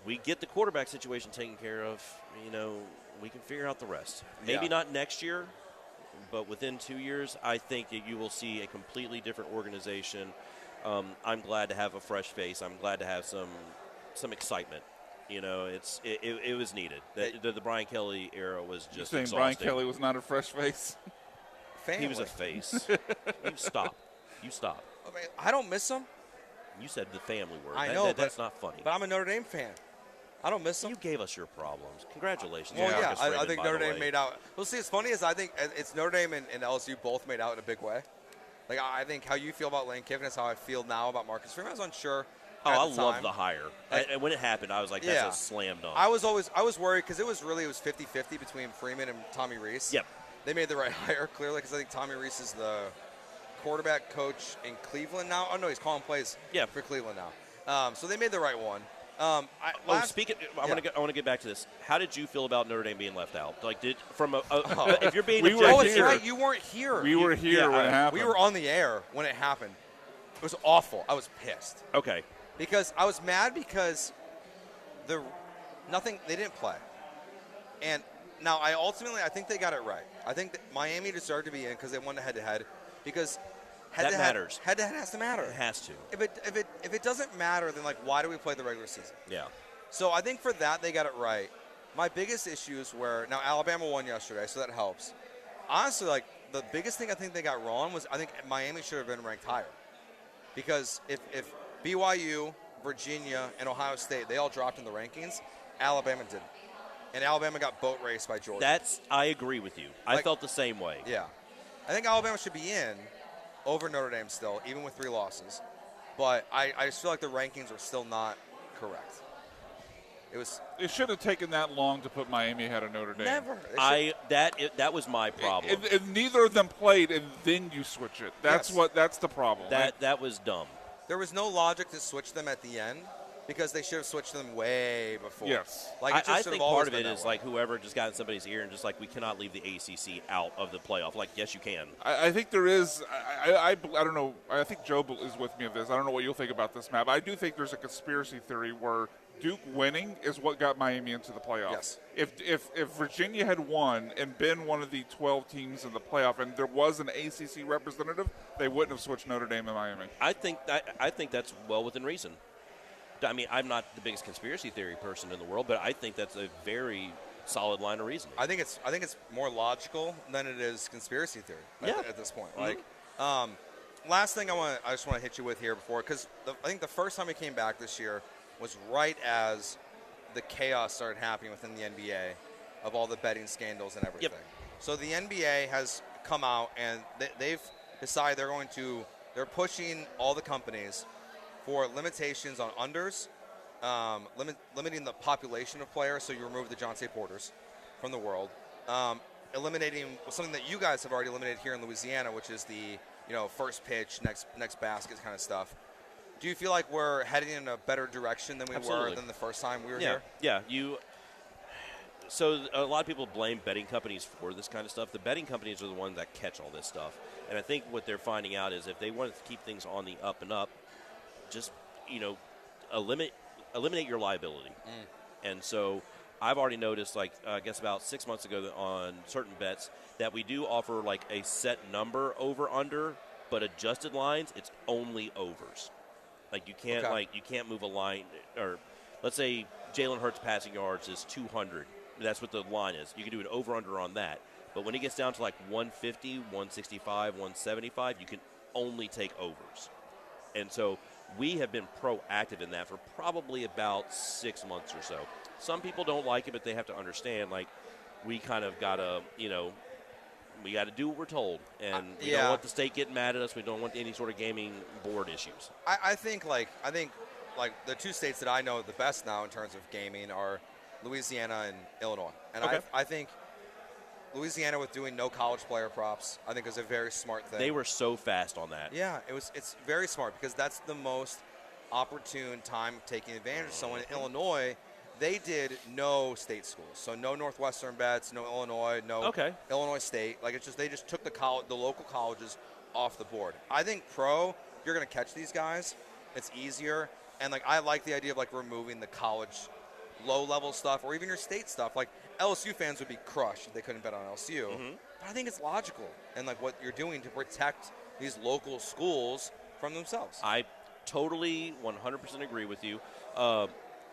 we get the quarterback situation taken care of, you know, we can figure out the rest. Maybe not next year, but within 2 years, I think that you will see a completely different organization. I'm glad to have a fresh face. I'm glad to have some excitement. You know, it was needed. The Brian Kelly era was just You're saying exhausting. Brian Kelly was not a fresh face? He was a face. You stop. I mean, I don't miss him. You said the family word. I know, that's not funny. But I'm a Notre Dame fan. I don't miss him. You gave us your problems. Congratulations. Well, Marcus I Freeman, think by Notre the Dame way. made out. Well, see, it's funny is I think it's Notre Dame and LSU both made out in a big way. Like, I think how you feel about Lane Kiffin is how I feel now about Marcus Freeman. I was unsure. Oh, at I the love time. the hire. Like, And when it happened, I was like, that's a slam dunk. I was worried because it was 50-50 between Freeman and Tommy Rees. Yep. They made the right hire, clearly, because I think Tommy Rees is the quarterback coach in Cleveland now. Oh, no, he's calling plays for Cleveland now. So they made the right one. I want to get back to this. How did you feel about Notre Dame being left out? Like, if you're being Oh, it's right. You weren't here. We were here when it happened. We were on the air when it happened. It was awful. I was pissed. Okay. Because I was mad because they didn't play. And now I think they got it right. I think that Miami deserved to be in because they won the head-to-head. Because that matters. Head-to-head has to matter. It has to. If it doesn't matter, then like why do we play the regular season? Yeah. So I think for that they got it right. My biggest issues were now Alabama won yesterday, so that helps. Honestly, like the biggest thing I think they got wrong was I think Miami should have been ranked higher. Because if BYU, Virginia, and Ohio State, they all dropped in the rankings, Alabama didn't. And Alabama got boat raced by Georgia. I agree with you. I felt the same way. Yeah. I think Alabama should be in over Notre Dame still, even with 3 losses. But I just feel like the rankings are still not correct. It should have taken that long to put Miami ahead of Notre Dame. Never. That was my problem. And neither of them played, and then you switch it. That's the problem. That was dumb. There was no logic to switch them at the end because they should have switched them way before. Yes. Like I think part of it is like whoever just got in somebody's ear and just like we cannot leave the ACC out of the playoff. Like, yes, you can. I think there is. I don't know. I think Joe is with me on this. I don't know what you'll think about this, Matt. But I do think there's a conspiracy theory where Duke winning is what got Miami into the playoffs. Yes. If Virginia had won and been one of the 12 teams in the playoff and there was an ACC representative, they wouldn't have switched Notre Dame and Miami. I think that's well within reason. I mean, I'm not the biggest conspiracy theory person in the world, but I think that's a very solid line of reasoning. I think it's more logical than it is conspiracy theory at this point. Last thing I just want to hit you with here because I think the first time we came back this year was right as the chaos started happening within the NBA of all the betting scandals and everything. So the NBA has come out and they've decided they're pushing all the companies for limitations on unders, limiting the population of players. So you remove the Jonte Porters from the world, eliminating something that you guys have already eliminated here in Louisiana, which is the first pitch, next basket kind of stuff. Do you feel like we're heading in a better direction than we were than the first time we were here? Yeah, So a lot of people blame betting companies for this kind of stuff. The betting companies are the ones that catch all this stuff. And I think what they're finding out is if they want to keep things on the up and up, just, eliminate your liability. And so I've already noticed, I guess about 6 months ago on certain bets that we do offer a set number over-under, but adjusted lines, it's only overs. You can't you can't move a line, or let's say Jalen Hurts passing yards is 200. That's what the line is. You can do an over-under on that. But when it gets down to 150, 165, 175, you can only take overs. And so we have been proactive in that for probably about 6 months or so. Some people don't like it, but they have to understand, we kind of got to, we got to do what we're told. And we don't want the state getting mad at us. We don't want any sort of gaming board issues. I think the two states that I know the best now in terms of gaming are Louisiana and Illinois. And I think Louisiana with doing no college player props, I think is a very smart thing. They were so fast on that. Yeah, it's very smart because that's the most opportune time of taking advantage. So in Illinois, they did no state schools. So no Northwestern bets, no Illinois, no Illinois State. They just took the local colleges off the board. I think you're going to catch these guys. It's easier. And I like the idea of removing the college low-level stuff or even your state stuff. LSU fans would be crushed if they couldn't bet on LSU. But I think it's logical and what you're doing to protect these local schools from themselves. I totally 100% agree with you.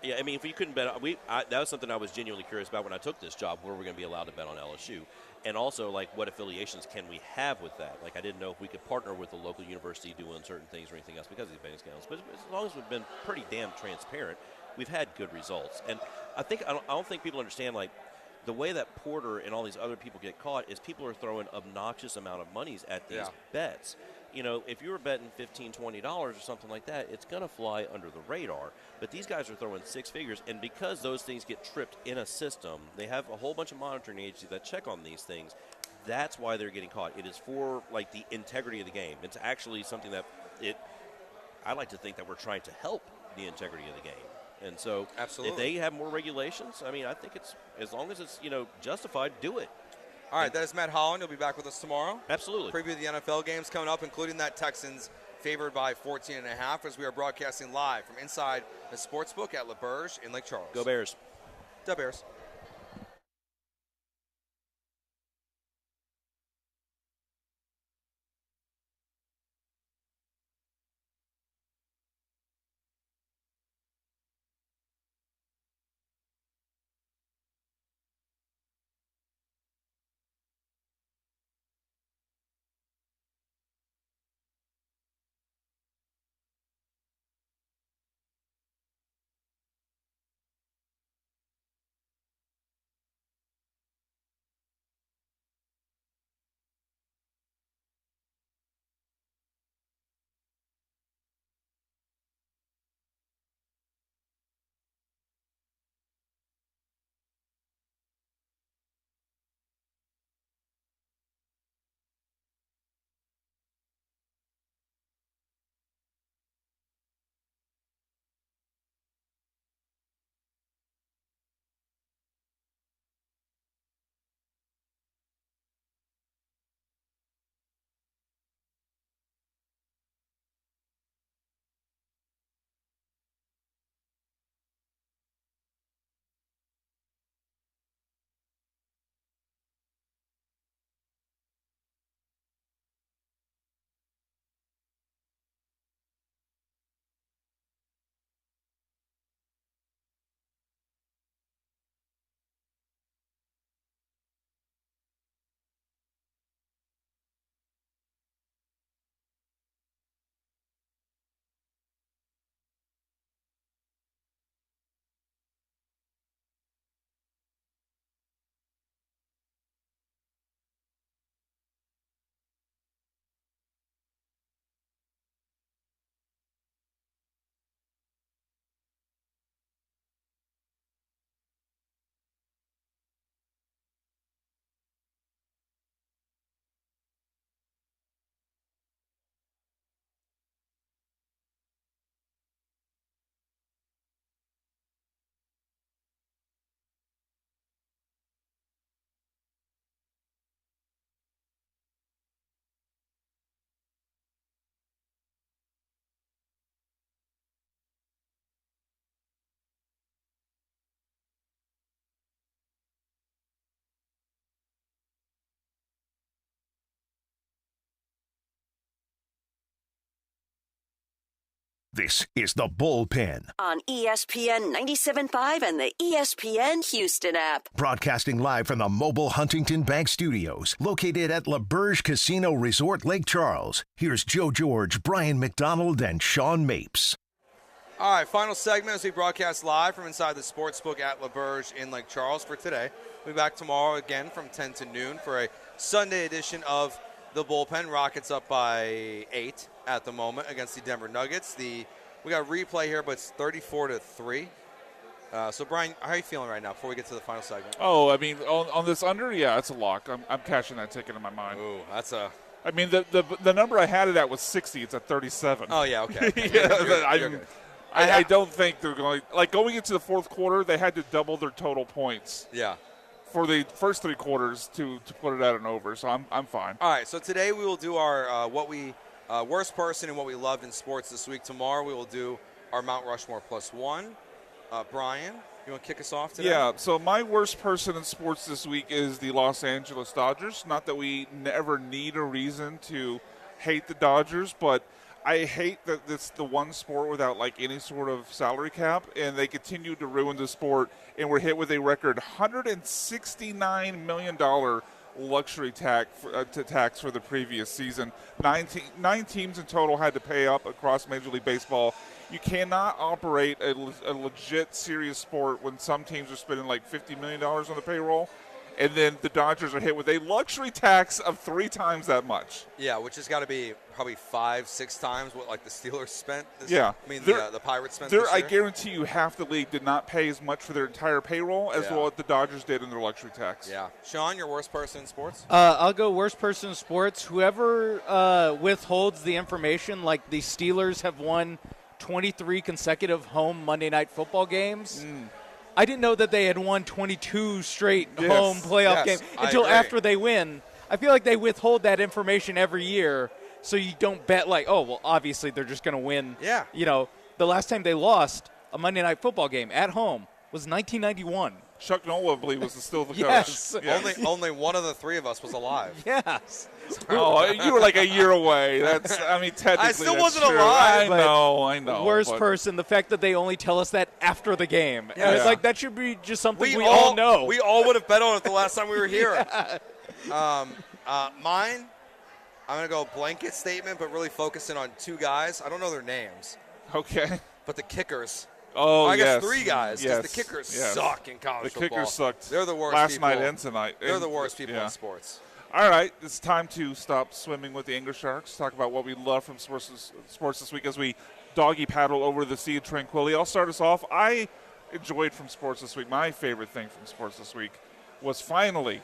Yeah, I mean, if you couldn't bet, that was something I was genuinely curious about when I took this job. Where we're going to be allowed to bet on LSU, and also what affiliations can we have with that? I didn't know if we could partner with a local university doing certain things or anything else because of these betting scandals. But as long as we've been pretty damn transparent, we've had good results. And I don't think people understand the way that Porter and all these other people get caught is people are throwing obnoxious amount of monies at these bets. If you were betting $15, $20 or something like that, it's going to fly under the radar. But these guys are throwing six figures, and because those things get tripped in a system, they have a whole bunch of monitoring agencies that check on these things. That's why they're getting caught. It is for the integrity of the game. It's actually something that I like to think that we're trying to help the integrity of the game. And so if they have more regulations, I mean, I think it's as long as it's justified, do it. All right, that is Matt Holland. He'll be back with us tomorrow. Absolutely. Preview the NFL games coming up, including that Texans favored by 14.5 as we are broadcasting live from inside the Sportsbook at LaBerge in Lake Charles. Go Bears. The Bears. This is the Bullpen, On ESPN 97.5 and the ESPN Houston app. broadcasting live from the mobile Huntington Bank Studios, located at LaBerge Casino Resort, Lake Charles. Here's Joe George, Brian McDonald, and Sean Mapes. All right, final segment as we broadcast live from inside the Sportsbook at LaBerge in Lake Charles for today. We'll be back tomorrow again from 10 to noon for a Sunday edition of the Bullpen. Rockets up by 8 at the moment against the Denver Nuggets. We got a replay here, but it's 34-3. So, Brian, how are you feeling right now before we get to the final segment? Oh, I mean, on this under, yeah, it's a lock. I'm cashing that ticket in my mind. Ooh, that's a... I mean, the number I had it at was 60. It's at 37. Oh, yeah, okay. Yeah, you're good. I don't think they're going – like, going into the fourth quarter, they had to double their total points. Yeah. For the first three quarters to put it at an over, so I'm fine. All right, so today we will do our worst person and what we loved in sports this week. Tomorrow we will do our Mount Rushmore +1. Brian, you want to kick us off today? Yeah, so my worst person in sports this week is the Los Angeles Dodgers. Not that we never need a reason to hate the Dodgers, but I hate that it's the one sport without like any sort of salary cap, and they continue to ruin the sport, and we're hit with a record $169 million luxury tax for the previous season. Nine teams in total had to pay up across Major League Baseball. You cannot operate a legit, serious sport when some teams are spending like $50 million on the payroll, and then the Dodgers are hit with a luxury tax of 3 times that much. Yeah, which has got to be probably 5-6 times what like the Steelers spent. Yeah, the Pirates spent. This year. I guarantee you, half the league did not pay as much for their entire payroll as what the Dodgers did in their luxury tax. Yeah, Sean, your worst person in sports? I'll go worst person in sports. Whoever withholds the information, like the Steelers have won 23 consecutive home Monday Night Football games. I didn't know that they had won 22 straight home playoff games until after they win. I feel like they withhold that information every year so you don't bet like, oh, well, obviously they're just going to win. Yeah. You know, the last time they lost a Monday Night Football game at home was 1991. Chuck Noll, I believe, was still the coach. Yes. Only one of the three of us was alive. Yes. Oh, you were like a year away. Technically, I still that's wasn't true. alive. I know. Worst person, the fact that they only tell us that after the game. And it's like, that should be just something we all know. We all would have bet on it the last time we were here. Mine, I'm going to go blanket statement, but really focusing on 2 guys. I don't know their names. Okay. But the kickers. Oh, I guess yes. 3 guys, because Yes. the kickers Yes. suck in college football. The kickers sucked. They're the worst last people. night and tonight. They're the worst people in sports. All right, it's time to stop swimming with the English Sharks. Talk about what we love from sports this week as we doggy paddle over the Sea of Tranquility. I'll start us off. I enjoyed from sports this week. My favorite thing from sports this week was finally,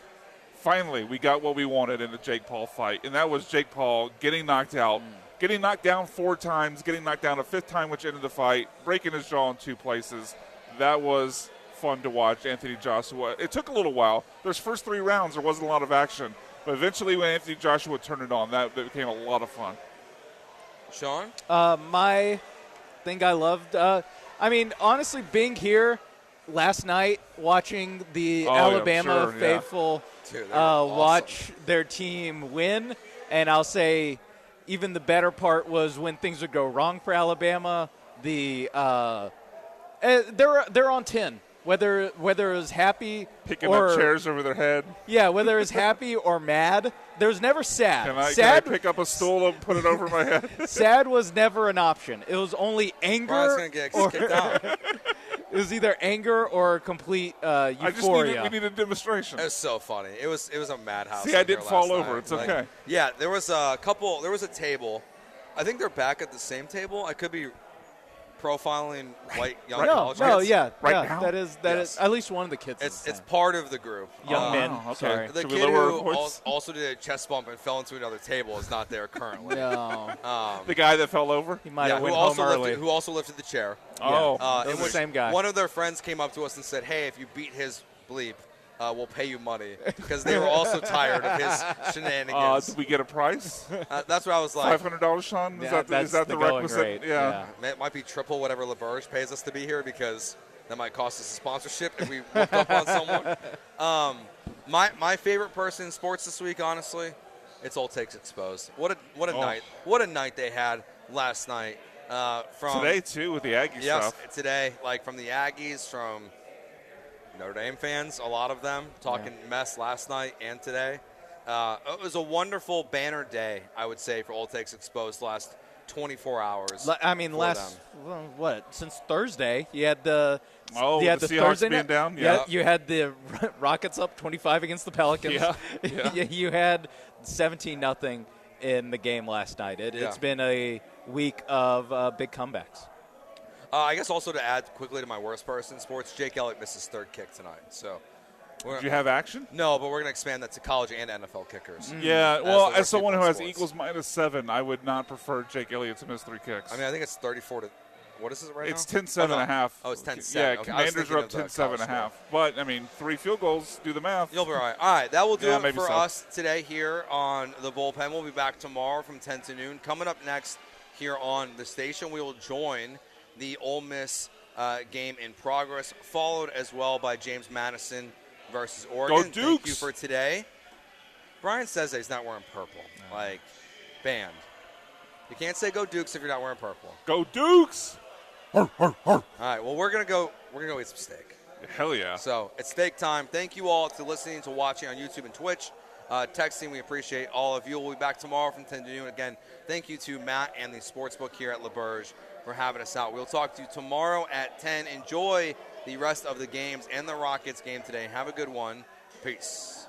we got what we wanted in the Jake Paul fight, and that was Jake Paul getting knocked out. Getting knocked down 4 times, getting knocked down a 5th time, which ended the fight, breaking his jaw in 2 places. That was fun to watch. Anthony Joshua. It took a little while. Those first 3 rounds, there wasn't a lot of action. But eventually when Anthony Joshua turned it on, that became a lot of fun. Sean? My thing I loved, honestly, being here last night, watching the Alabama faithful watch their team win, and I'll say – even the better part was when things would go wrong for Alabama. They're on 10. Whether it was happy picking up chairs over their head. Yeah, whether it was happy or mad, there was never sad. Can I pick up a stool and put it over my head? Sad was never an option. It was only anger. Brian's gonna get kicked out. It was either anger or complete euphoria. We need a demonstration. It was so funny. It was a madhouse. See, I didn't fall over. Night. It's okay. Yeah, there was a table. I think they're back at the same table. I could be profiling white young college kids. Now? That is at least one of the kids. It's part of the group. Young men. Okay. Sorry. The Should kid we lower who our voice? also did a chest bump and fell into another table is not there currently. No. The guy that fell over? He might have went home early. Who also lifted the chair. Oh. It was the same guy. One of their friends came up to us and said, hey, if you beat his bleep, we'll pay you money, because they were also tired of his shenanigans. Did we get a price? That's what I was like. $500, Sean? Yeah, is that the requisite? Rate. Yeah. It might be triple whatever LaBerge pays us to be here, because that might cost us a sponsorship if we whooped up on someone. My favorite person in sports this week, honestly, it's Old Takes Exposed. What a night! What a night they had last night. From today too with the Aggie yes, stuff. today, like from the Aggies, from Notre Dame fans, a lot of them talking mess last night and today. It was a wonderful banner day, I would say, for Old Takes Exposed the last 24 hours. I mean, since Thursday, you had the the the Seahawks Thursday being night, down? Yeah, Yeah. you had the Rockets up 25 against the Pelicans. Yeah. You had 17-0 in the game last night. It's been a week of big comebacks. I guess also to add quickly to my worst person in sports, Jake Elliott missed his third kick tonight. So, Did you have action? No, but we're going to expand that to college and NFL kickers. Yeah, well, the as someone who worst has people in equals -7, I would not prefer Jake Elliott to miss 3 kicks. I mean, I think it's 34 to. What is it right It's now? 10-7 and a half. Oh, it's 10-7. Yeah, Okay, I was Commanders thinking are up of the 10-7 and a college half. But, I mean, 3 field goals, do the math. You'll be all right. All right, that will do Yeah, it maybe for so. us today here on the Bullpen. We'll be back tomorrow from 10 to noon. Coming up next here on the station, we will join the Ole Miss game in progress, followed as well by James Madison versus Oregon. Go Dukes! Thank you for today. Brian says that he's not wearing purple. Like, banned. You can't say go Dukes if you're not wearing purple. Go Dukes! All right, well, we're gonna go eat some steak. Hell yeah. So it's steak time. Thank you all to listening, to watching on YouTube and Twitch. Texting, we appreciate all of you. We'll be back tomorrow from 10 to noon. Again, thank you to Matt and the Sportsbook here at LaBerge for having us out. We'll talk to you tomorrow at 10. Enjoy the rest of the games and the Rockets game today. Have a good one. Peace.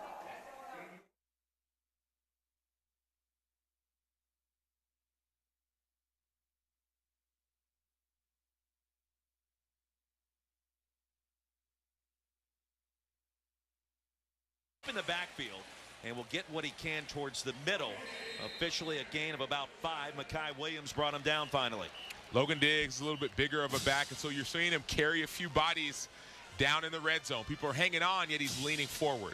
In the backfield and will get what he can towards the middle. Officially a gain of about 5. Mekhi Williams brought him down finally. Logan Diggs a little bit bigger of a back, and so you're seeing him carry a few bodies down in the red zone. People are hanging on, yet he's leaning forward.